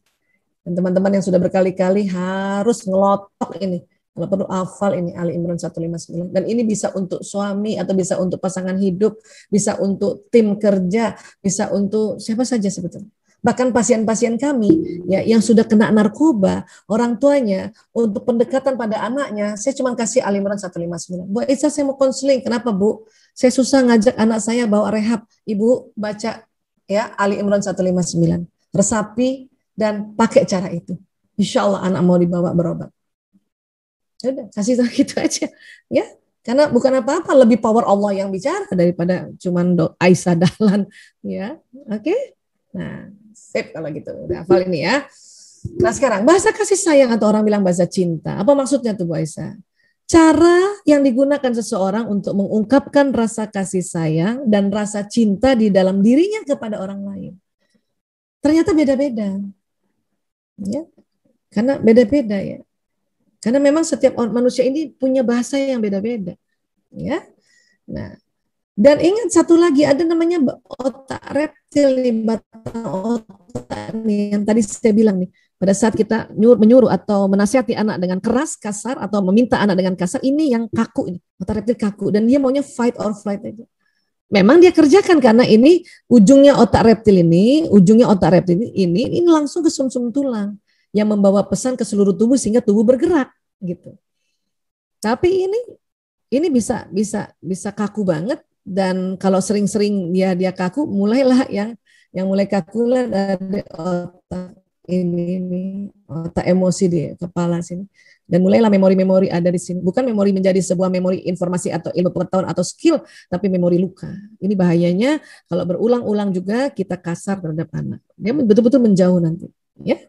Dan teman-teman yang sudah berkali-kali harus ngelotok ini. Kalau perlu hafal ini Ali Imran 159. Dan ini bisa untuk suami atau bisa untuk pasangan hidup, bisa untuk tim kerja, bisa untuk siapa saja sebetulnya. Bahkan pasien-pasien kami ya yang sudah kena narkoba, orang tuanya untuk pendekatan pada anaknya, saya cuma kasih Ali Imran 159. Bu Aisyah, saya mau konseling. Kenapa Bu? Saya susah ngajak anak saya bawa rehab. Ibu baca ya Ali Imran 159. Resapi dan pakai cara itu. Insya Allah anak mau dibawa berobat. Udah, kasih tahu gitu aja. Ya, karena bukan apa-apa, lebih power Allah yang bicara daripada cuman Aisyah Dahlan. Ya, oke. Nah, sip kalau gitu. Udah hafal ini ya. Nah sekarang, bahasa kasih sayang atau orang bilang bahasa cinta. Apa maksudnya tuh Bu Aisyah? Cara yang digunakan seseorang untuk mengungkapkan rasa kasih sayang dan rasa cinta di dalam dirinya kepada orang lain. Ternyata beda-beda. Ya, karena beda-beda ya. Karena memang setiap manusia ini punya bahasa yang beda-beda. Ya. Nah, dan ingat satu lagi ada namanya otak reptil nih, batang otak nih yang tadi saya bilang nih. Pada saat kita menyuruh atau menasihati anak dengan keras, kasar, atau meminta anak dengan kasar, ini yang kaku ini. Otak reptil kaku dan dia maunya fight or flight aja. Memang dia kerjakan karena ini ujungnya otak reptil ini langsung ke sumsum tulang yang membawa pesan ke seluruh tubuh sehingga tubuh bergerak gitu. Tapi ini bisa kaku banget, dan kalau sering-sering dia kaku, mulailah yang mulai kaku lah dari otak ini otak emosi di kepala sini. Dan mulailah memori-memori ada di sini. Bukan memori menjadi sebuah memori informasi atau ilmu pengetahuan atau skill, tapi memori luka. Ini bahayanya kalau berulang-ulang juga kita kasar terhadap anak. Dia betul-betul menjauh nanti. Ya.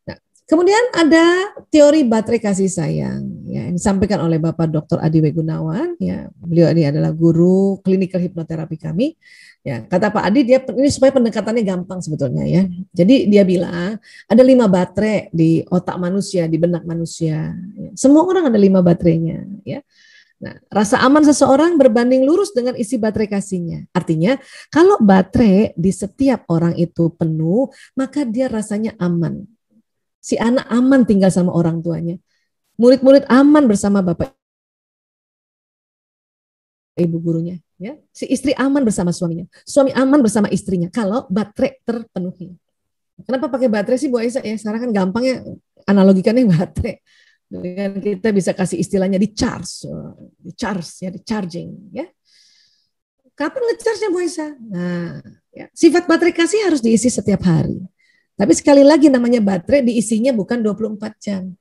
Nah, kemudian ada teori baterai kasih sayang. Ya, yang disampaikan oleh Bapak Dr. Adi W. Gunawan. Ya, beliau ini adalah guru klinikal hipnoterapi kami. Ya, kata Pak Adi, dia ini supaya pendekatannya gampang sebetulnya ya. Jadi dia bilang ada 5 baterai di otak manusia, di benak manusia. Ya, semua orang ada 5 baterainya. Ya. Nah, rasa aman seseorang berbanding lurus dengan isi baterai kasihnya. Artinya kalau baterai di setiap orang itu penuh, maka dia rasanya aman. Si anak aman tinggal sama orang tuanya. Murid-murid aman bersama bapak ibu gurunya. Ya, si istri aman bersama suaminya, suami aman bersama istrinya kalau baterai terpenuhi. Kenapa pakai baterai sih Bu Aisyah ya? Sekarang kan gampangnya analogikannya baterai. Dengan kita bisa kasih istilahnya di charge ya, di charging ya. Kapan ngecharge-nya Bu Aisyah? Nah, ya, sifat baterai kasih harus diisi setiap hari. Tapi sekali lagi namanya baterai diisinya bukan 24 jam.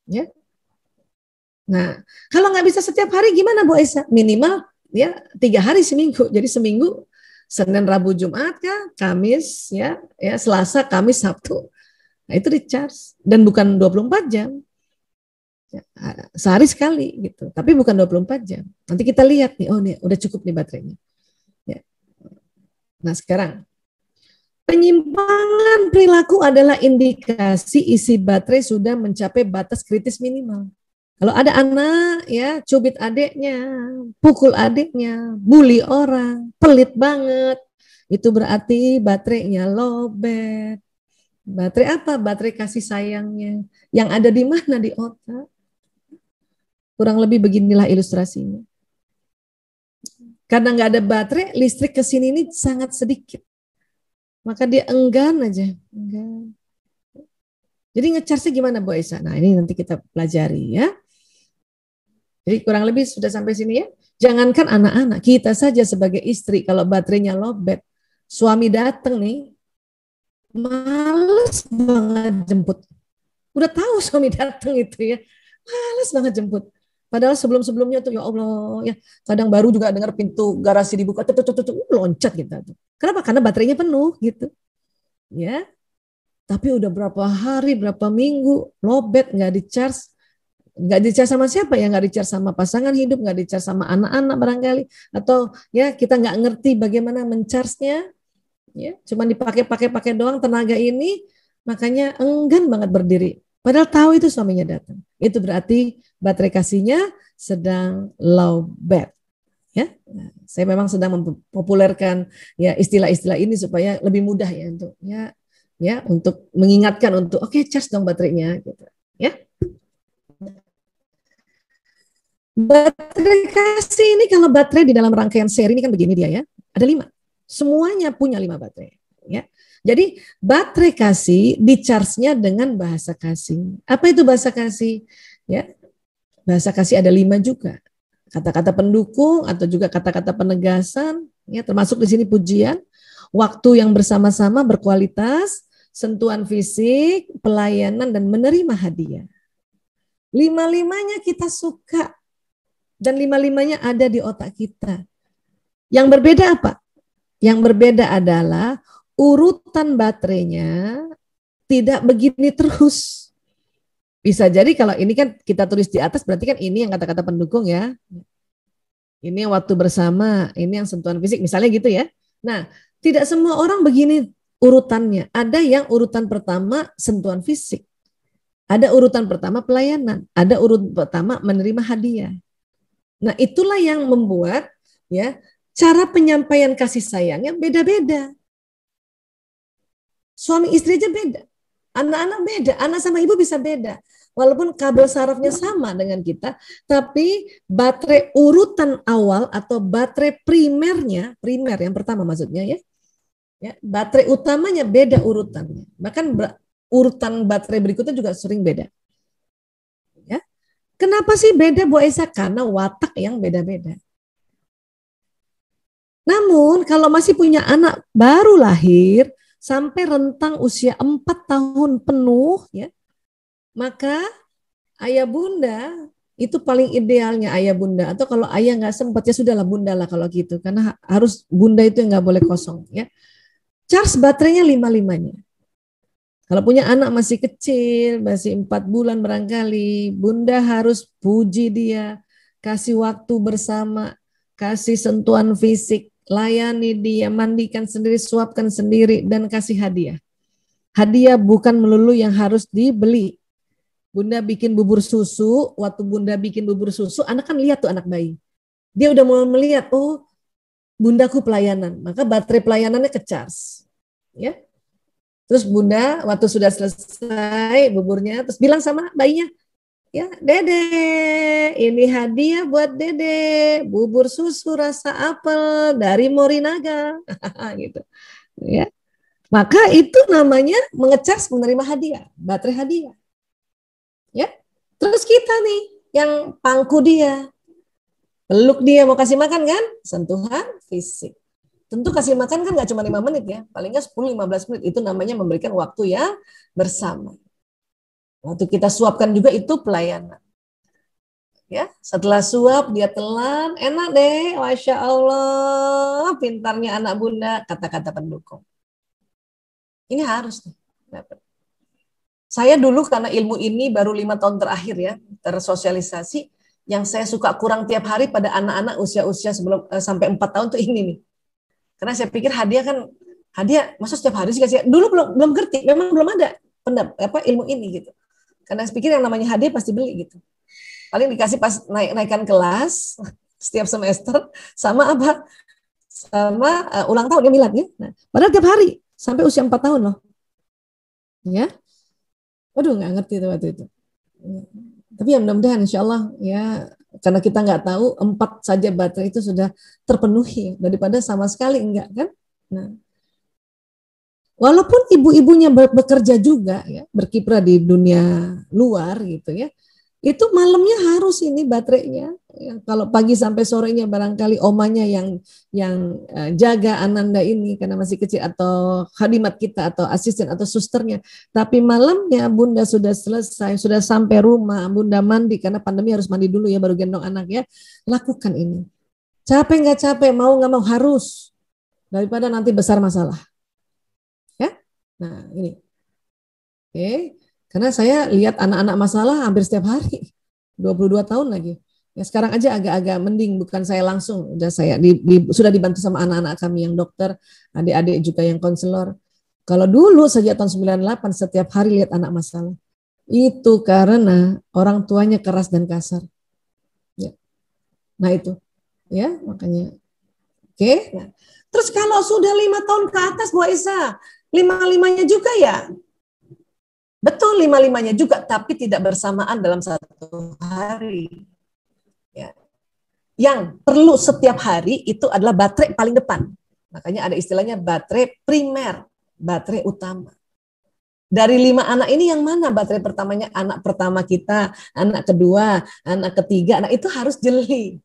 Ya. Nah, kalau nggak bisa setiap hari gimana Bu Aisyah? Minimal ya 3 hari seminggu. Jadi seminggu Senin, Rabu, Jumat ya, Kamis ya, Selasa, Kamis, Sabtu. Nah, itu di charge dan bukan 24 jam. Ya, sehari sekali gitu, tapi bukan 24 jam. Nanti kita lihat nih, oh nih udah cukup nih baterainya. Ya. Nah sekarang, penyimpangan perilaku adalah indikasi isi baterai sudah mencapai batas kritis minimal. Kalau ada anak ya cubit adiknya, pukul adiknya, bully orang, pelit banget, itu berarti baterainya lowbat. Baterai apa? Baterai kasih sayangnya. Yang ada di mana? Di otak. Kurang lebih beginilah ilustrasinya. Karena nggak ada baterai, listrik ke sini ini sangat sedikit. Maka dia enggan aja. Enggan. Jadi nge-charge-nya gimana Bu Aisyah? Nah ini nanti kita pelajari ya. Jadi kurang lebih sudah sampai sini ya. Jangankan anak-anak, kita saja sebagai istri kalau baterainya lowbat, suami datang nih, males banget jemput. Udah tahu suami datang itu ya, males banget jemput. Padahal sebelum-sebelumnya tuh ya Allah ya, kadang baru juga dengar pintu garasi dibuka, loncat gitu. Kenapa? Karena baterainya penuh gitu. Ya. Tapi udah berapa hari, berapa minggu lowbat nggak di-charge. Nggak di-charge sama siapa ya? Nggak di-charge sama pasangan hidup, nggak di-charge sama anak-anak barangkali, atau ya kita nggak ngerti bagaimana men-charge-nya. Ya, cuma dipakai doang tenaga ini, makanya enggan banget berdiri. Padahal tahu itu suaminya datang. Itu berarti baterai kasihnya sedang low bat. Ya, nah, saya memang sedang mempopulerkan ya istilah-istilah ini supaya lebih mudah ya untuk mengingatkan untuk oke, charge dong baterainya gitu. Ya. Baterai kasih ini kalau baterai di dalam rangkaian seri ini kan begini dia ya. Ada 5. Semuanya punya 5 baterai. Ya. Jadi baterai kasih di-charge-nya dengan bahasa kasih. Apa itu bahasa kasih? Ya, bahasa kasih ada 5 juga. Kata-kata pendukung atau juga kata-kata penegasan, ya termasuk di sini pujian, waktu yang bersama-sama berkualitas, sentuhan fisik, pelayanan dan menerima hadiah. 5-5-nya kita suka dan 5-5-nya ada di otak kita. Yang berbeda apa? Yang berbeda adalah urutan baterainya tidak begini terus. Bisa jadi kalau ini kan kita tulis di atas berarti kan ini yang kata-kata pendukung ya. Ini yang waktu bersama, ini yang sentuhan fisik misalnya gitu ya. Nah, tidak semua orang begini urutannya. Ada yang urutan pertama sentuhan fisik. Ada urutan pertama pelayanan, ada urutan pertama menerima hadiah. Nah, itulah yang membuat ya cara penyampaian kasih sayangnya beda-beda. Suami istri aja beda. Anak-anak beda. Anak sama ibu bisa beda. Walaupun kabel sarafnya sama dengan kita, tapi baterai urutan awal atau baterai primernya, primer yang pertama maksudnya ya, baterai utamanya beda urutannya. Bahkan urutan baterai berikutnya juga sering beda. Ya. Kenapa sih beda Bu Aisyah? Karena watak yang beda-beda. Namun kalau masih punya anak baru lahir, sampai rentang usia 4 tahun penuh, ya, maka ayah bunda itu paling idealnya ayah bunda. Atau kalau ayah nggak sempat ya sudahlah bunda lah kalau gitu. Karena harus bunda itu yang nggak boleh kosong. Ya, charge baterainya 5-5-nya. Kalau punya anak masih kecil, masih 4 bulan barangkali, bunda harus puji dia, kasih waktu bersama, kasih sentuhan fisik, layani dia, mandikan sendiri, suapkan sendiri, dan kasih hadiah. Hadiah bukan melulu yang harus dibeli. Bunda bikin bubur susu, waktu bunda bikin bubur susu, anak kan lihat tuh anak bayi. Dia udah mau melihat, oh bundaku pelayanan, maka baterai pelayanannya ke-charge. Ya. Terus bunda waktu sudah selesai buburnya, terus bilang sama bayinya, Ya, Dede, ini hadiah buat Dede, bubur susu rasa apel dari Morinaga, gitu. Ya, maka itu namanya mengecas menerima hadiah, baterai hadiah. Ya, terus kita nih yang pangku dia, peluk dia, mau kasih makan kan, sentuhan fisik. Tentu kasih makan kan nggak cuma 5 menit ya, paling nggak 10-15 menit, itu namanya memberikan waktu yang bersama. Waktu kita suapkan juga itu pelayanan. Ya, setelah suap dia telan, enak deh, masya Allah, pintarnya anak bunda, kata-kata pendukung. Ini harus nih. Saya dulu karena ilmu ini baru 5 tahun terakhir ya tersosialisasi, yang saya suka kurang tiap hari pada anak-anak usia-usia sebelum sampai 4 tahun tuh ini nih. Karena saya pikir hadiah masa setiap hari sih kasih. Dulu belum ngerti, memang belum ada ilmu ini gitu. Karena saya pikir yang namanya hadiah pasti beli gitu. Paling dikasih pas naikkan kelas setiap semester sama apa? Sama ulang tahun ya milad ya. Nah, padahal tiap hari sampai usia 4 tahun loh. Ya. Waduh, nggak ngerti tuh waktu itu. Ya. Tapi ya mudah-mudahan insya Allah ya, karena kita nggak tahu 4 saja baterai itu sudah terpenuhi daripada sama sekali enggak kan. Nah, walaupun ibu-ibunya bekerja juga ya, berkiprah di dunia luar gitu ya, itu malamnya harus ini baterainya. Ya, kalau pagi sampai sorenya barangkali omanya yang jaga Ananda ini karena masih kecil, atau khadimat kita atau asisten atau susternya. Tapi malamnya Bunda sudah selesai, sudah sampai rumah, Bunda mandi karena pandemi harus mandi dulu ya baru gendong anak ya. Lakukan ini. Capek nggak capek, mau nggak mau harus, daripada nanti besar masalah. Ya, nah ini. Oke. Karena saya lihat anak-anak masalah hampir setiap hari. 22 tahun lagi. Ya sekarang aja agak-agak mending, bukan saya langsung. Udah saya sudah dibantu sama anak-anak kami yang dokter, adik-adik juga yang konselor. Kalau dulu sejak tahun 98 setiap hari lihat anak masalah. Itu karena orang tuanya keras dan kasar. Ya. Nah itu. Ya, makanya. Oke. Nah. Terus kalau sudah 5 tahun ke atas Bu Aisyah, 5-5-nya juga ya? Betul 5-5-nya juga, tapi tidak bersamaan dalam satu hari. Ya. Yang perlu setiap hari itu adalah baterai paling depan. Makanya ada istilahnya baterai primer, baterai utama. Dari 5 anak ini yang mana baterai pertamanya? Anak pertama kita, anak kedua, anak ketiga, anak itu harus jeli.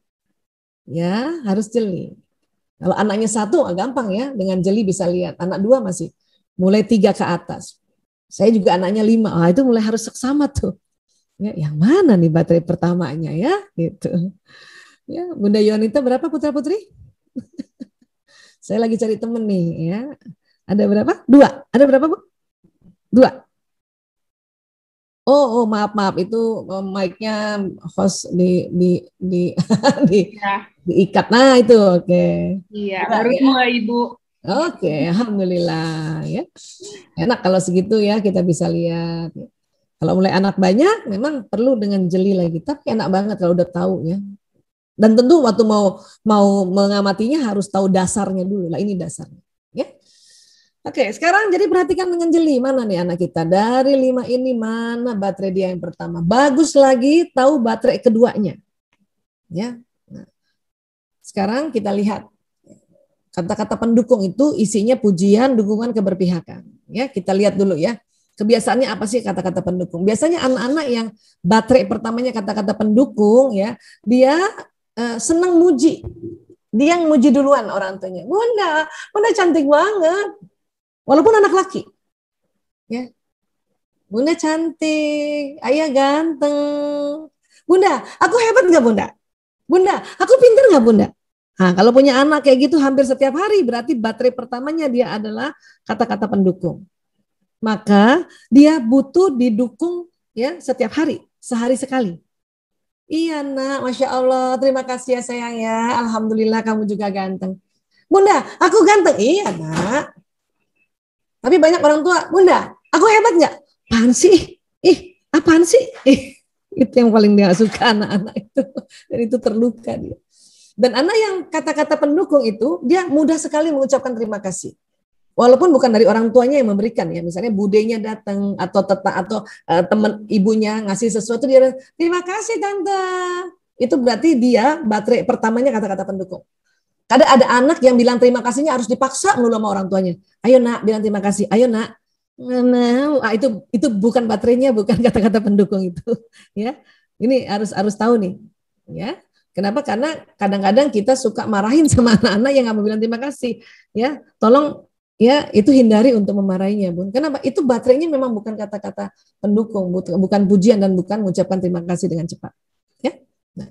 Ya, harus jeli. Kalau anaknya 1 gampang ya, dengan jeli bisa lihat. Anak 2 masih, mulai 3 ke atas. Saya juga anaknya 5, itu mulai harus seksama tuh. Ya, yang mana nih baterai pertamanya ya, gitu. Ya, Bunda Yonita berapa putra-putri? Saya lagi cari temen nih ya. Ada berapa? 2. Ada berapa, Bu? 2. Oh, maaf itu mic-nya host di Ya. diikat. Nah, itu oke. Iya, 2 baru ya. 2 Ibu. Oke, alhamdulillah ya. Enak kalau segitu ya kita bisa lihat. Kalau mulai anak banyak memang perlu dengan jeli lagi. Tapi enak banget kalau udah tahu ya. Dan tentu waktu mau mengamatinya harus tahu dasarnya dulu. Lah ini dasarnya. Ya. Oke, sekarang jadi perhatikan dengan jeli. Mana nih anak kita? Dari 5 ini mana baterai dia yang pertama? Bagus lagi tahu baterai keduanya. Ya. Nah, sekarang kita lihat. Kata-kata pendukung itu isinya pujian, dukungan, keberpihakan. Ya, kita lihat dulu ya. Kebiasaannya apa sih kata-kata pendukung? Biasanya anak-anak yang baterai pertamanya kata-kata pendukung ya, dia senang muji. Dia yang muji duluan orang tuanya. Bunda cantik banget. Walaupun anak laki. Ya. Bunda cantik, ayah ganteng. Bunda, aku hebat nggak Bunda? Bunda, aku pintar nggak Bunda? Nah, kalau punya anak kayak gitu hampir setiap hari, berarti baterai pertamanya dia adalah kata-kata pendukung. Maka dia butuh didukung ya setiap hari, sehari sekali. Iya nak, Masya Allah, terima kasih ya sayang ya, Alhamdulillah kamu juga ganteng. Bunda, aku ganteng. Iya nak. Tapi banyak orang tua, Bunda, aku hebat nggak? Apaan sih? Apaan sih? Itu yang paling dia suka anak-anak itu. Dan itu terluka dia. Dan anak yang kata-kata pendukung itu, dia mudah sekali mengucapkan terima kasih. Walaupun bukan dari orang tuanya yang memberikan ya, misalnya budenya datang atau teman ibunya ngasih sesuatu, dia terima kasih tante. Itu berarti dia baterai pertamanya kata-kata pendukung. Kadang ada anak yang bilang terima kasihnya harus dipaksa mulu sama orang tuanya. Ayo nak bilang terima kasih. Ayo nak. Nah, itu bukan baterainya, bukan kata-kata pendukung itu. Ya, ini harus tahu nih. Ya, kenapa? Karena kadang-kadang kita suka marahin sama anak-anak yang nggak mau bilang terima kasih. Ya, tolong. Ya, itu hindari untuk memarahinya, Bun. Kenapa? Itu baterainya memang bukan kata-kata pendukung, bukan pujian dan bukan mengucapkan terima kasih dengan cepat. Ya. Nah,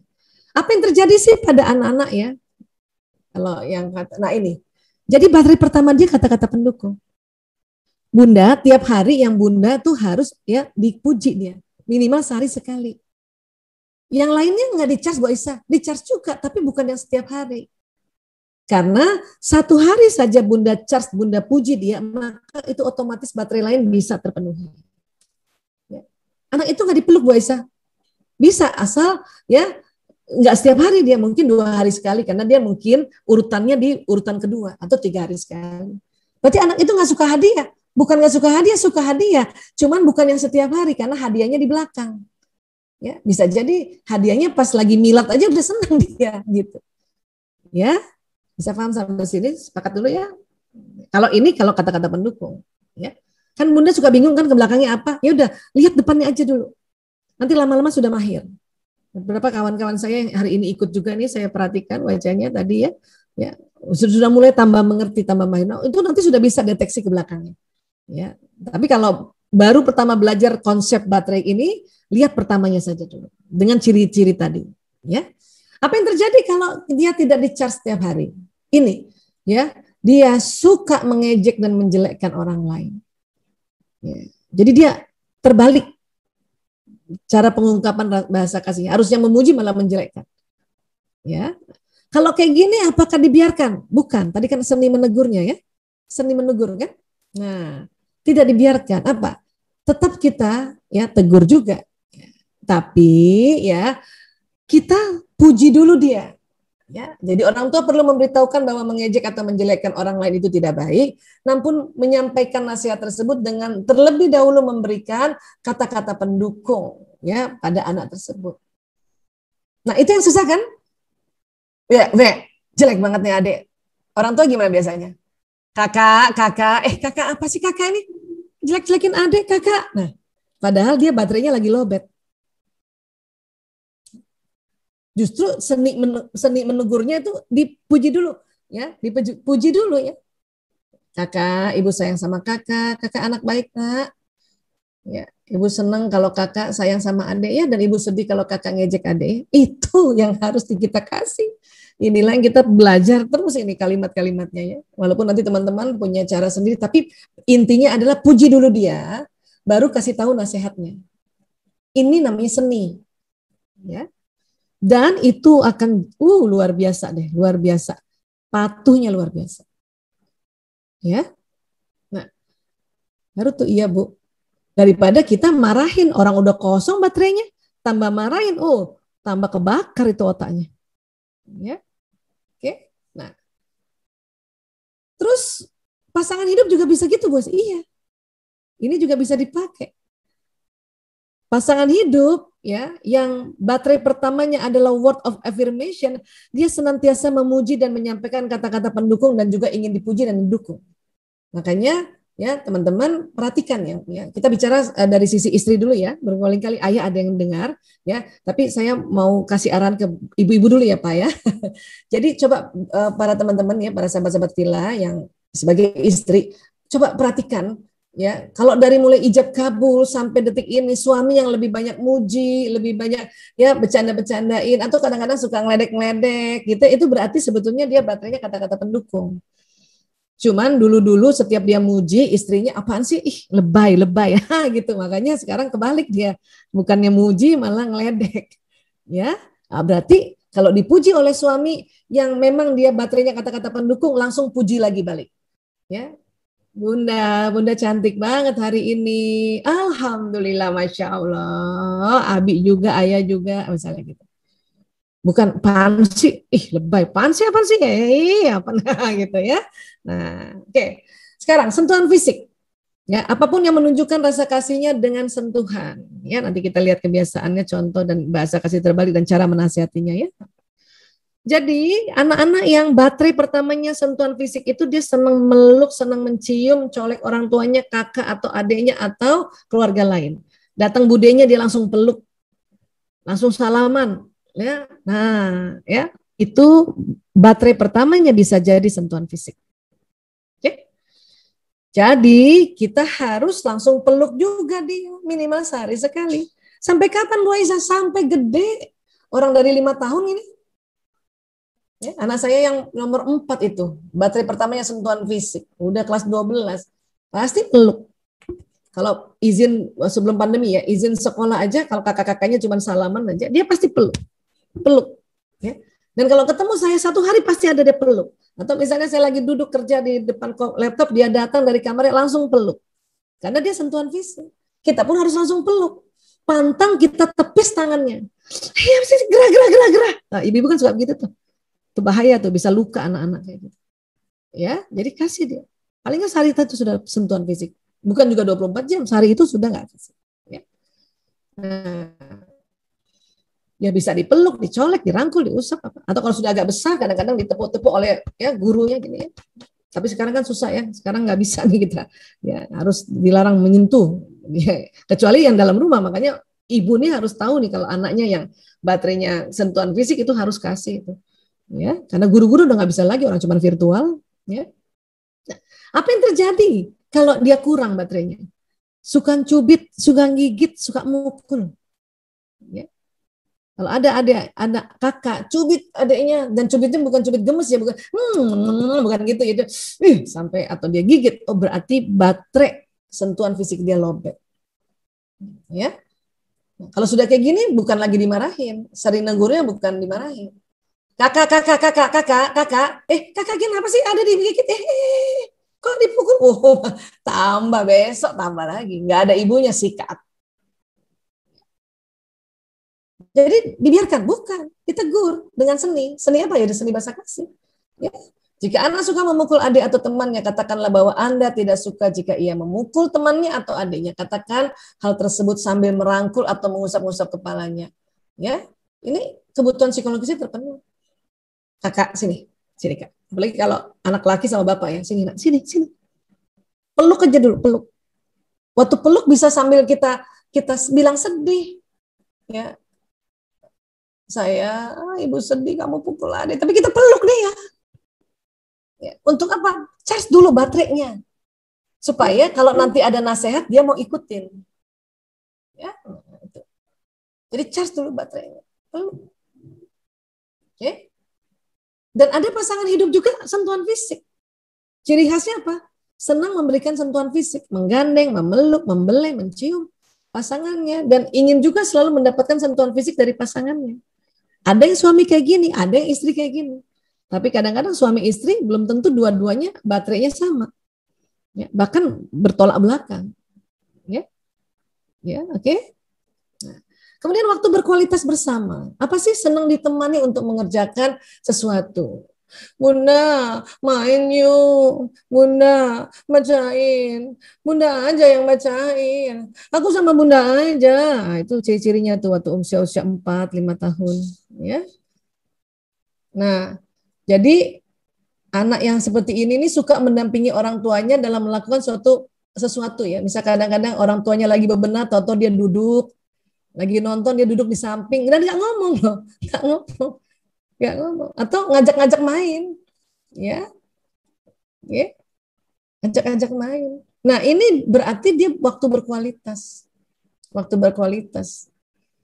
apa yang terjadi sih pada anak-anak ya? Kalau yang nah ini. Jadi baterai pertama dia kata-kata pendukung. Bunda tiap hari yang Bunda tuh harus ya dipuji dia. Minimal sehari sekali. Yang lainnya nggak di-charge Bu Aisyah. Di-charge juga, tapi bukan yang setiap hari. Karena satu hari saja Bunda charge, Bunda puji dia, maka itu otomatis baterai lain bisa terpenuhi. Ya. Anak itu nggak dipeluk Bu Aisyah. Bisa asal ya nggak setiap hari, dia mungkin 2 hari sekali karena dia mungkin urutannya di urutan kedua atau 3 hari sekali. Berarti anak itu nggak suka hadiah. Bukan nggak suka hadiah, suka hadiah. Cuman bukan yang setiap hari karena hadiahnya di belakang. Ya, bisa jadi hadiahnya pas lagi milad aja udah senang dia gitu. Ya. Bisa paham sampai sini? Sepakat dulu ya. Kalau kata-kata pendukung, ya. Kan Bunda suka bingung kan ke belakangnya apa? Ya udah, lihat depannya aja dulu. Nanti lama-lama sudah mahir. Beberapa kawan-kawan saya yang hari ini ikut juga nih, saya perhatikan wajahnya tadi ya. Ya, sudah mulai tambah mengerti, tambah mahir. Nah, itu nanti sudah bisa deteksi ke belakangnya. Ya. Tapi kalau baru pertama belajar konsep baterai ini, lihat pertamanya saja dulu dengan ciri-ciri tadi, ya. Apa yang terjadi kalau dia tidak di-charge setiap hari? Ini, ya, dia suka mengejek dan menjelekkan orang lain. Ya. Jadi dia terbalik cara pengungkapan bahasa kasih. Harusnya memuji malah menjelekkan. Ya, kalau kayak gini apakah dibiarkan? Bukan. Tadi kan seni menegurnya ya, seni menegur kan. Nah, tidak dibiarkan. Apa? Tetap kita ya tegur juga. Tapi ya kita puji dulu dia. Ya, jadi orang tua perlu memberitahukan bahwa mengejek atau menjelekkan orang lain itu tidak baik, namun menyampaikan nasihat tersebut dengan terlebih dahulu memberikan kata-kata pendukung ya pada anak tersebut. Nah, itu yang susah kan? Ya, jelek banget nih adik. Orang tua gimana biasanya? Kakak, kakak apa sih kakak ini? Jelek-jelekin adik, kakak. Nah, padahal dia baterainya lagi lowbat. Justru seni menegurnya itu dipuji dulu, ya, dipuji dulu ya. Kakak, ibu sayang sama kakak anak baik nak. Ya, ibu senang kalau kakak sayang sama adik ya, dan ibu sedih kalau kakak ngejek adik. Itu yang harus kita kasih. Inilah yang kita belajar terus ini kalimat-kalimatnya ya. Walaupun nanti teman-teman punya cara sendiri, tapi intinya adalah puji dulu dia, baru kasih tahu nasihatnya. Ini namanya seni, ya. Dan itu akan luar biasa deh, luar biasa. Patuhnya luar biasa. Ya. Nah, baru tuh iya Bu. Daripada kita marahin orang udah kosong baterainya, tambah marahin, tambah kebakar itu otaknya. Ya. Oke. Nah. Terus pasangan hidup juga bisa gitu, Bos. Iya. Ini juga bisa dipakai. Pasangan hidup ya yang baterai pertamanya adalah word of affirmation, dia senantiasa memuji dan menyampaikan kata-kata pendukung dan juga ingin dipuji dan didukung. Makanya ya teman-teman perhatikan ya, kita bicara dari sisi istri dulu ya, berkali-kali ayah ada yang dengar ya, tapi saya mau kasih arahan ke ibu-ibu dulu ya Pak ya. Jadi coba para teman-teman ya, para sahabat-sahabat Villa yang sebagai istri, coba perhatikan ya, kalau dari mulai ijab kabul sampai detik ini suami yang lebih banyak muji, lebih banyak ya bercanda-bercandain atau kadang-kadang suka ngeledek-ngeledek gitu, itu berarti sebetulnya dia baterainya kata-kata pendukung. Cuman dulu-dulu setiap dia muji istrinya, apaan sih, lebay gitu. Makanya sekarang kebalik dia, bukannya muji malah ngeledek. Ya, berarti kalau dipuji oleh suami yang memang dia baterainya kata-kata pendukung, langsung puji lagi balik. Ya, Bunda cantik banget hari ini. Alhamdulillah, Masya Allah. Abi juga, ayah juga, misalnya gitu. Bukan pansi, lebay, pansi apa sih? Apa gitu ya. Nah, oke. Sekarang sentuhan fisik. Ya, apapun yang menunjukkan rasa kasihnya dengan sentuhan. Ya, nanti kita lihat kebiasaannya, contoh dan bahasa kasih terbalik dan cara menasihatinya ya. Jadi anak-anak yang baterai pertamanya sentuhan fisik itu dia senang meluk, senang mencium, colek orang tuanya, kakak atau adiknya atau keluarga lain. Datang budenya dia langsung peluk, langsung salaman. Ya, nah ya itu baterai pertamanya bisa jadi sentuhan fisik. Oke? Jadi kita harus langsung peluk juga di minimal sehari sekali. Sampai kapan Bu Aisyah? Sampai gede. Orang dari 5 tahun ini. Ya, anak saya yang nomor 4 itu, baterai pertamanya sentuhan fisik, udah kelas 12, pasti peluk. Kalau izin sebelum pandemi ya, izin sekolah aja, kalau kakak-kakaknya cuma salaman aja, dia pasti peluk. Ya. Dan kalau ketemu saya 1 hari pasti ada dia peluk. Atau misalnya saya lagi duduk kerja di depan laptop, dia datang dari kamarnya langsung peluk. Karena dia sentuhan fisik. Kita pun harus langsung peluk. Pantang kita tepis tangannya. Hei, gerak. Nah, ibu-ibu kan suka begitu tuh. Itu bahaya tuh, bisa luka anak-anak kayak gitu. Ya, jadi kasih dia. Paling nggak sehari itu sudah sentuhan fisik. Bukan juga 24 jam, sehari itu sudah nggak kasih. Ya. Nah, ya bisa dipeluk, dicolek, dirangkul, diusap apa. Atau kalau sudah agak besar, kadang-kadang ditepuk-tepuk oleh ya gurunya gini ya. Tapi sekarang kan susah ya, sekarang nggak bisa nih kita. Ya, harus dilarang menyentuh. Ya, kecuali yang dalam rumah, makanya ibu nih harus tahu nih kalau anaknya yang baterainya sentuhan fisik itu harus kasih itu. Ya, karena guru-guru udah nggak bisa lagi, orang cuma virtual. Ya. Nah, apa yang terjadi kalau dia kurang baterainya? Suka cubit, suka gigit, suka mukul. Ya. Kalau ada anak kakak cubit adiknya, dan cubitnya bukan cubit gemes ya, bukan gitu itu, sampai atau dia gigit, oh berarti baterai sentuhan fisik dia lobet. Ya. Nah, kalau sudah kayak gini bukan lagi dimarahin, sering negurnya bukan dimarahin. Kakak, kenapa sih ada digigit? Kok dipukul? Oh, tambah besok, tambah lagi. Nggak ada ibunya sikat. Jadi dibiarkan, bukan. Ditegur dengan seni. Seni apa ya? Seni bahasa kasih. Ya. Jika anak suka memukul adik atau temannya, katakanlah bahwa Anda tidak suka jika ia memukul temannya atau adiknya. Katakan hal tersebut sambil merangkul atau mengusap-usap kepalanya. Ya, ini kebutuhan psikologisnya terpenuhi. Kakak, sini Kak. Apalagi kalau anak laki sama bapak ya, sini nak, sini. Peluk aja dulu, peluk. Waktu peluk bisa sambil kita bilang sedih. Ya, saya, ibu sedih kamu pukul adik, tapi kita peluk deh ya. Ya. Untuk apa? Charge dulu baterainya. Supaya kalau nanti ada nasihat, dia mau ikutin. Ya, itu. Jadi charge dulu baterainya. Peluk. Oke. Dan ada pasangan hidup juga sentuhan fisik. Ciri khasnya apa? Senang memberikan sentuhan fisik, menggandeng, memeluk, membelai, mencium pasangannya, dan ingin juga selalu mendapatkan sentuhan fisik dari pasangannya. Ada yang suami kayak gini, ada yang istri kayak gini. Tapi kadang-kadang suami istri belum tentu dua-duanya baterainya sama. Ya, bahkan bertolak belakang. Ya, oke. Okay? Nah, kemudian waktu berkualitas bersama. Apa sih? Senang ditemani untuk mengerjakan sesuatu. Bunda, main yuk. Bunda, bacain. Bunda aja yang bacain. Aku sama bunda aja. Nah, itu ciri-cirinya tuh waktu usia 4-5 tahun. Ya. Nah, jadi anak yang seperti ini nih suka mendampingi orang tuanya dalam melakukan sesuatu ya. Misal kadang-kadang orang tuanya lagi bebenah, atau dia duduk. Lagi nonton, dia duduk di samping. Dan nggak ngomong loh. Nggak ngomong. Atau ngajak-ngajak main, ya, ngajak-ngajak main. Nah ini berarti dia waktu berkualitas.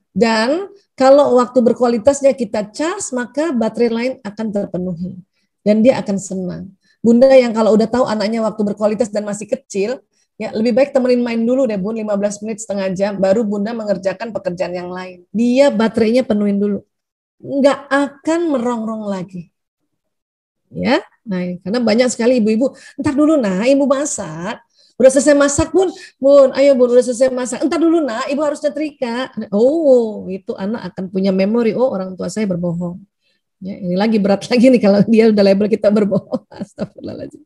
Dan kalau waktu berkualitasnya kita charge, maka baterai lain akan terpenuhi dan dia akan senang. Bunda yang kalau udah tahu anaknya waktu berkualitas dan masih kecil, ya lebih baik temenin main dulu deh Bun, 15 menit setengah jam, baru Bunda mengerjakan pekerjaan yang lain. Dia baterainya penuhin dulu. Nggak akan merongrong lagi. Ya, nah karena banyak sekali ibu-ibu, entar dulu nah ibu masak, udah selesai masak Bun, ayo Bun udah selesai masak, entar dulu nah ibu harus nyetrika. Oh, itu anak akan punya memori, oh orang tua saya berbohong. Ya, ini lagi berat lagi nih kalau dia udah label kita berbohong. Astagfirullahaladzim.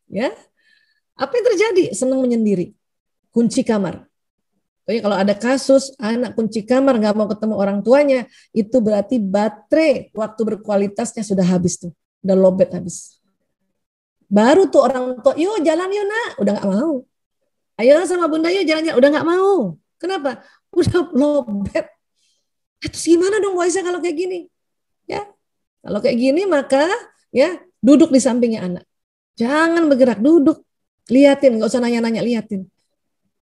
Ya, Apa yang terjadi? Senang menyendiri. Kunci kamar. Jadi kalau ada kasus anak kunci kamar nggak mau ketemu orang tuanya, itu berarti baterai waktu berkualitasnya sudah habis tuh, udah lowbat habis. Baru tuh orang tua, yuk jalan yuk nak, udah nggak mau. Ayo sama bunda yuk jalan-jalan, udah nggak mau. Kenapa? Udah lowbat. Terus gimana dong Bu Aisyah kalau kayak gini? Ya, kalau kayak gini maka ya duduk di sampingnya anak. Jangan bergerak, duduk. Liatin, nggak usah nanya-nanya, liatin.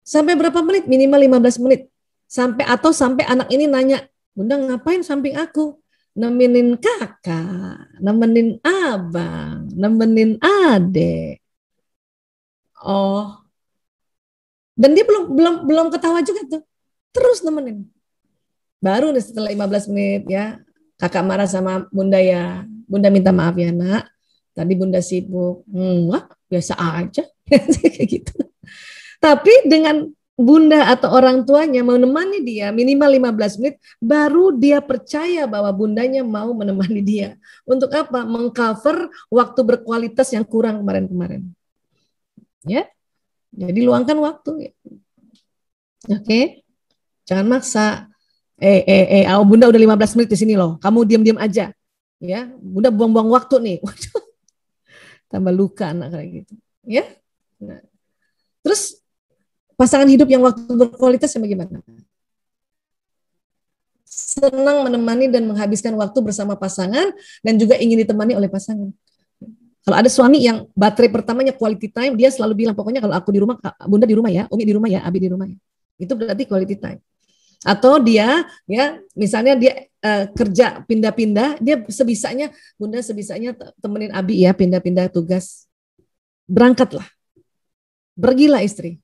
Sampai berapa menit? Minimal 15 menit. Sampai anak ini nanya, Bunda ngapain samping aku? Nemenin kakak, nemenin abang, nemenin adek. Oh, dan dia belum ketawa juga tuh. Terus nemenin. Baru nih setelah 15 menit ya, kakak marah sama Bunda ya. Bunda minta maaf ya nak. Tadi Bunda sibuk. Wah, biasa aja. Kayak gitu. Tapi dengan Bunda atau orang tuanya menemani dia minimal 15 menit, baru dia percaya bahwa bundanya mau menemani dia. Untuk apa? Mengcover waktu berkualitas yang kurang kemarin-kemarin. Ya, jadi luangkan waktu. Oke, jangan maksa. Bunda udah 15 menit di sini loh. Kamu diam-diam aja. Ya, Bunda buang-buang waktu nih. Waduh, tambah luka anak kayak gitu. Ya. Nah, terus pasangan hidup yang waktu berkualitas yang bagaimana? Senang menemani dan menghabiskan waktu bersama pasangan dan juga ingin ditemani oleh pasangan. Kalau ada suami yang baterai pertamanya quality time, dia selalu bilang pokoknya kalau aku di rumah, Bunda di rumah ya, Umi di rumah ya, Abi di rumah ya. Itu berarti quality time. Atau dia ya misalnya dia kerja pindah-pindah, dia sebisanya Bunda sebisanya temenin Abi ya pindah-pindah tugas. Berangkatlah. Pergilah istri.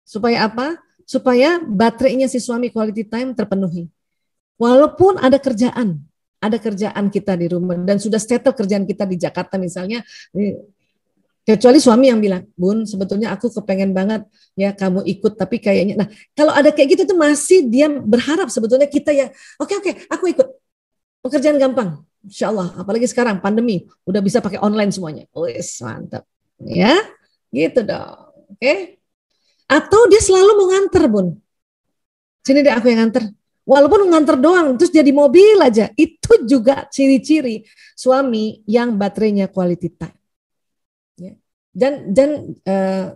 Supaya apa? Supaya baterainya si suami quality time terpenuhi. Walaupun ada kerjaan kita di rumah dan sudah settle kerjaan kita di Jakarta misalnya, kecuali suami yang bilang, Bun, sebetulnya aku kepengen banget ya kamu ikut, tapi kayaknya, nah kalau ada kayak gitu tuh masih dia berharap sebetulnya kita ya, oke, aku ikut, pekerjaan gampang, Insya Allah, apalagi sekarang pandemi, udah bisa pakai online semuanya, wis mantap, ya, gitu dong, oke. Atau dia selalu mau nganter, Bun, sini deh aku yang nganter. Walaupun nganter doang, terus dia di mobil aja, itu juga ciri-ciri suami yang baterainya quality time. Ya. Dan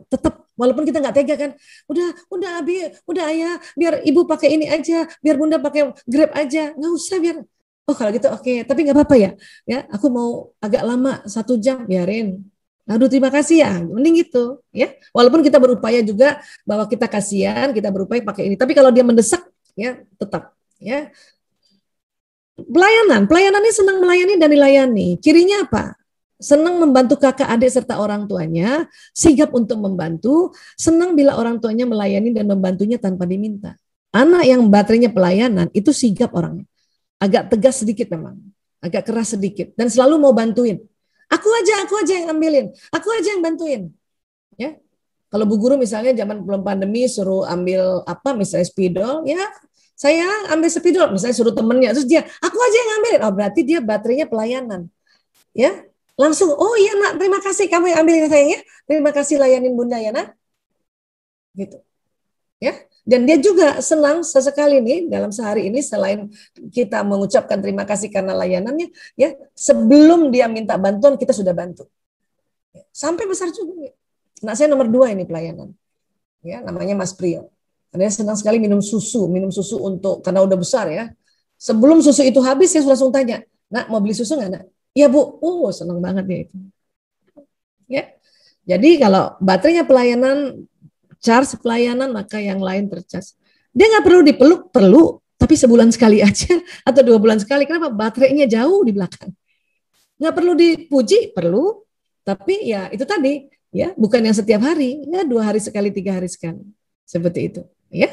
tetap walaupun kita nggak tega kan, udah Abi, udah ayah, biar ibu pakai ini aja, biar bunda pakai Grab aja, nggak usah biar. Oh kalau gitu oke, tapi nggak apa-apa ya, aku mau agak lama 1 jam, biarin. Aduh terima kasih ya, mending gitu ya. Walaupun kita berupaya juga bahwa kita kasihan, kita berupaya pakai ini, tapi kalau dia mendesak ya tetap ya. Pelayanannya senang melayani dan dilayani. Cirinya apa? Senang membantu kakak adik serta orang tuanya, sigap untuk membantu, senang bila orang tuanya melayani dan membantunya tanpa diminta. Anak yang baterainya pelayanan itu sigap orangnya. Agak tegas sedikit memang, agak keras sedikit dan selalu mau bantuin. Aku aja yang ambilin, aku aja yang bantuin. Ya. Kalau Bu Guru misalnya zaman belum pandemi suruh ambil apa misalnya spidol, ya saya ambil spidol, misalnya suruh temennya, terus dia, aku aja yang ngambilin, oh berarti dia baterainya pelayanan, ya langsung, oh iya nak, terima kasih kamu yang ambilin sayangnya, terima kasih layanin bunda ya nak, gitu, ya. Dan dia juga senang sesekali nih dalam sehari ini selain kita mengucapkan terima kasih karena layanannya, ya sebelum dia minta bantuan kita sudah bantu, sampai besar juga. Nah saya nomor 2 ini pelayanan, ya namanya Mas Priyo. Dia senang sekali minum susu untuk karena udah besar ya. Sebelum susu itu habis, saya langsung tanya, nak mau beli susu nggak nak? Iya Bu, senang banget dia itu. Ya, jadi kalau baterainya pelayanan, charge pelayanan, maka yang lain tercas. Dia nggak perlu dipeluk, perlu, tapi sebulan sekali aja atau 2 bulan sekali. Kenapa? Baterainya jauh di belakang. Nggak perlu dipuji, perlu, tapi ya itu tadi, ya bukan yang setiap hari, ya 2 hari sekali, 3 hari sekali, seperti itu. Ya,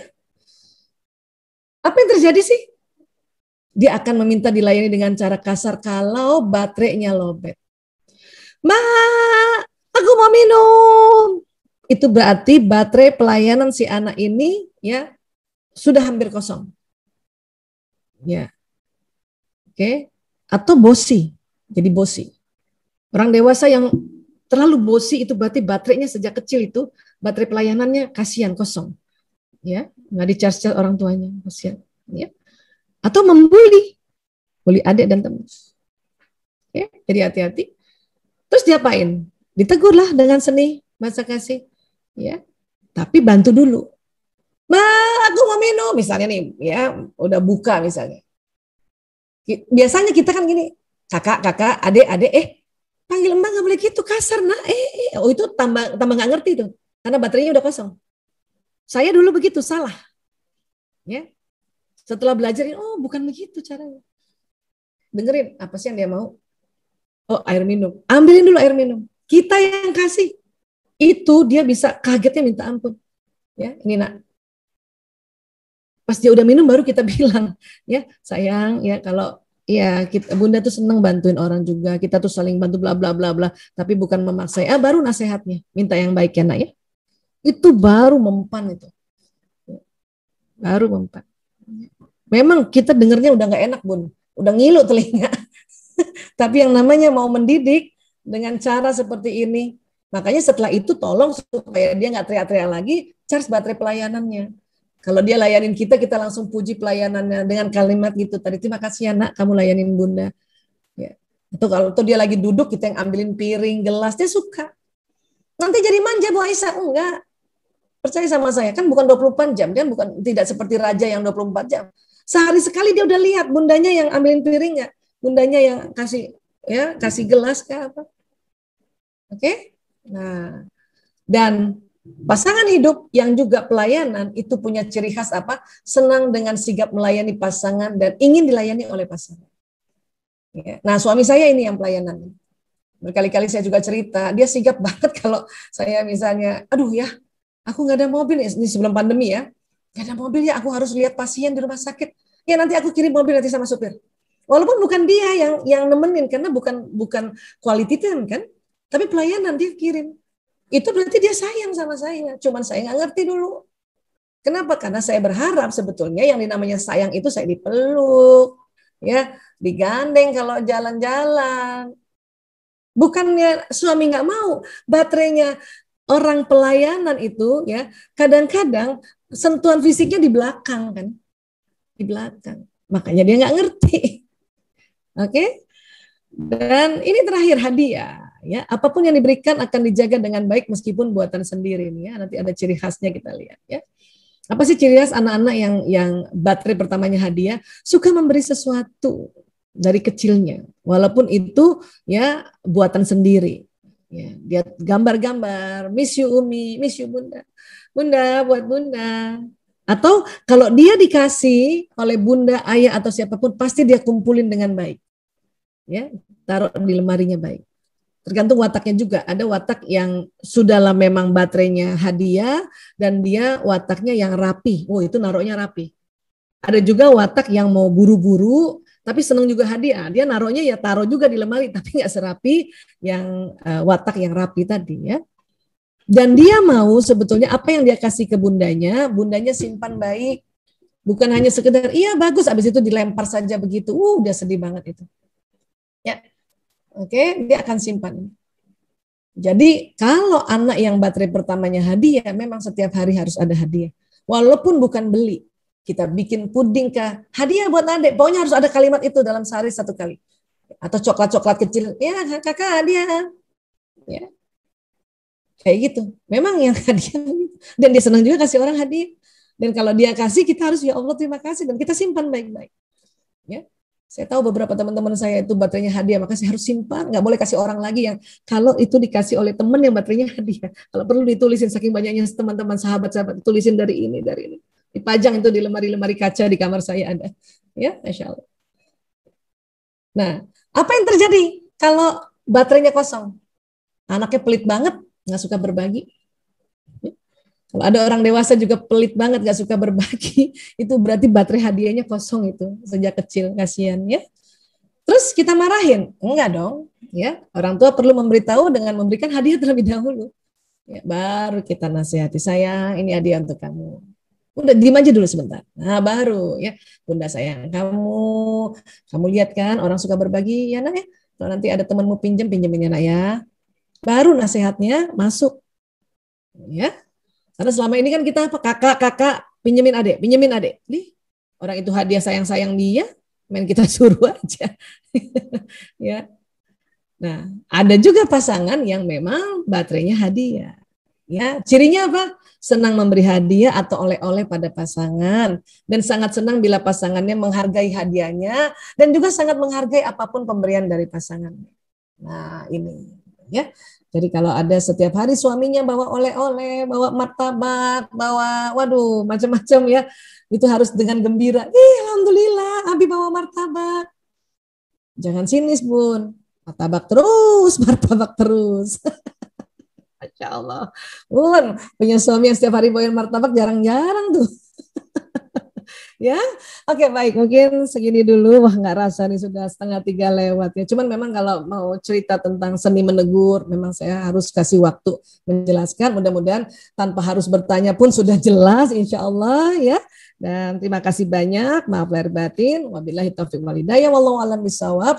apa yang terjadi sih? Dia akan meminta dilayani dengan cara kasar kalau baterainya lowbat. Ma, aku mau minum. Itu berarti baterai pelayanan si anak ini ya sudah hampir kosong. Ya, oke. Atau bosi, jadi bosi. Orang dewasa yang terlalu bosi itu berarti baterainya sejak kecil itu, baterai pelayanannya kasihan kosong. Ya, nggak di-charge orang tuanya, kasihan. Ya. Atau membuli adik dan teman. Ya, jadi hati-hati. Terus diapain? Ditegurlah dengan seni bahasa kasih. Ya, tapi bantu dulu. Ma, aku mau minum misalnya nih, ya udah buka misalnya. Biasanya kita kan gini, kakak, adik, panggil mbak nggak boleh gitu kasar nak. Oh itu tambah nggak ngerti tuh, karena baterainya udah kosong. Saya dulu begitu salah, ya. Setelah belajar, oh bukan begitu caranya. Dengerin apa sih yang dia mau? Oh air minum, ambilin dulu air minum. Kita yang kasih, itu dia bisa kagetnya minta ampun. Ya ini nak. Pas dia udah minum baru kita bilang, ya sayang, ya kalau ya kita bunda tuh seneng bantuin orang juga, kita tuh saling bantu bla bla bla bla, tapi bukan memaksa. Baru nasehatnya, minta yang baik ya nak ya. Itu baru mempan itu, baru mempan. Memang kita dengernya udah nggak enak bun, udah ngilu telinga. Tapi yang namanya mau mendidik dengan cara seperti ini, makanya setelah itu tolong supaya dia nggak teriak-teriak lagi, charge baterai pelayanannya. Kalau dia layanin kita langsung puji pelayanannya dengan kalimat gitu tadi, terima kasih ya nak, kamu layanin bunda. Ya. Atau kalau tuh dia lagi duduk, kita yang ambilin piring, gelas, dia suka. Nanti jadi manja Bu Aisyah, enggak. Percaya sama saya, kan bukan 24 jam, dia bukan tidak seperti raja yang 24 jam. Sehari sekali dia udah lihat bundanya yang ambilin piring nggak, bundanya yang kasih gelas ke apa. Oke? Nah, dan pasangan hidup yang juga pelayanan itu punya ciri khas apa? Senang dengan sigap melayani pasangan dan ingin dilayani oleh pasangan. Ya. Nah, suami saya ini yang pelayanan. Berkali-kali saya juga cerita, dia sigap banget kalau saya misalnya, aduh ya, aku nggak ada mobil ini sebelum pandemi ya, nggak ada mobil ya, aku harus lihat pasien di rumah sakit. Ya nanti aku kirim mobil nanti sama supir. Walaupun bukan dia yang nemenin karena bukan quality time kan, tapi pelayanan dia kirim. Itu berarti dia sayang sama saya. Cuman saya nggak ngerti dulu. Kenapa? Karena saya berharap sebetulnya yang dinamanya sayang itu saya dipeluk, ya, digandeng kalau jalan-jalan. Bukannya suami nggak mau, baterainya orang pelayanan itu, ya, kadang-kadang sentuhan fisiknya di belakang kan, di belakang. Makanya dia nggak ngerti. Oke? Dan ini terakhir hadiah. Ya, apapun yang diberikan akan dijaga dengan baik meskipun buatan sendiri nih ya. Nanti ada ciri khasnya kita lihat ya. Apa sih ciri khas anak-anak yang baterai pertamanya hadiah? Suka memberi sesuatu dari kecilnya, walaupun itu ya buatan sendiri. Ya, dia gambar-gambar, miss you Umi, miss you Bunda. Bunda buat Bunda. Atau kalau dia dikasih oleh Bunda, ayah atau siapapun pasti dia kumpulin dengan baik. Ya, taruh di lemarinya baik. Tergantung wataknya juga. Ada watak yang sudahlah memang baterainya hadiah dan dia wataknya yang rapi. Oh itu naruhnya rapi. Ada juga watak yang mau buru-buru tapi senang juga hadiah. Dia naruhnya ya taruh juga di lemari tapi nggak serapi yang watak yang rapi tadi ya. Dan dia mau sebetulnya apa yang dia kasih ke bundanya simpan baik. Bukan hanya sekedar iya bagus habis itu dilempar saja begitu. Dia sedih banget itu. Ya. Oke, dia akan simpan. Jadi kalau anak yang baterai pertamanya hadiah, memang setiap hari harus ada hadiah. Walaupun bukan beli, kita bikin puding kah, hadiah buat adik. Pokoknya harus ada kalimat itu dalam sehari 1 kali. Atau coklat-coklat kecil, ya kakak hadiah. Ya. Kayak gitu. Memang yang hadiah. Dan dia senang juga kasih orang hadiah. Dan kalau dia kasih, kita harus ya Allah terima kasih. Dan kita simpan baik-baik. Ya. Saya tahu beberapa teman-teman saya itu baterainya hadiah, maka saya harus simpan, nggak boleh kasih orang lagi yang kalau itu dikasih oleh teman yang baterainya hadiah. Kalau perlu ditulisin saking banyaknya teman-teman sahabat-sahabat, tulisin dari ini. Dipajang itu di lemari-lemari kaca di kamar saya ada. Ya, Masya Allah. Nah, apa yang terjadi kalau baterainya kosong? Anaknya pelit banget, nggak suka berbagi. Kalau ada orang dewasa juga pelit banget, gak suka berbagi, itu berarti baterai hadiahnya kosong itu sejak kecil, kasihan ya. Terus kita marahin? Enggak dong, ya. Orang tua perlu memberitahu dengan memberikan hadiah terlebih dahulu. Ya, baru kita nasihati, sayang, ini hadiah untuk kamu. Udah diem aja dulu sebentar. Nah, baru ya, Bunda sayang, kamu lihat kan orang suka berbagi ya nak ya. Kalau nanti ada temanmu pinjemin ya nak ya. baru nasihatnya masuk. Ya. Karena selama ini kan kita kakak pinjemin adik. Nih, orang itu hadiah sayang-sayang dia, main kita suruh aja. Ya. Nah, ada juga pasangan yang memang baterainya hadiah. Ya, cirinya apa? Senang memberi hadiah atau oleh-oleh pada pasangan dan sangat senang bila pasangannya menghargai hadiahnya dan juga sangat menghargai apapun pemberian dari pasangannya. Nah, ini ya. Jadi kalau ada setiap hari suaminya bawa oleh-oleh, bawa martabak, bawa waduh macam-macam ya, itu harus dengan gembira. Alhamdulillah, Abi bawa martabak. Jangan sinis, Bun. Martabak terus, martabak terus. Masya Allah. Bun, punya suami yang setiap hari bawain martabak jarang-jarang tuh. Ya, oke baik. Mungkin segini dulu. Wah nggak rasa nih sudah 2:30 lewat ya. Cuman memang kalau mau cerita tentang seni menegur, memang saya harus kasih waktu menjelaskan. Mudah-mudahan tanpa harus bertanya pun sudah jelas, insya Allah ya. Dan terima kasih banyak. Maaf lahir batin. Wabillahi taufiq wal hidayah. Wallahu a'lam bishawab.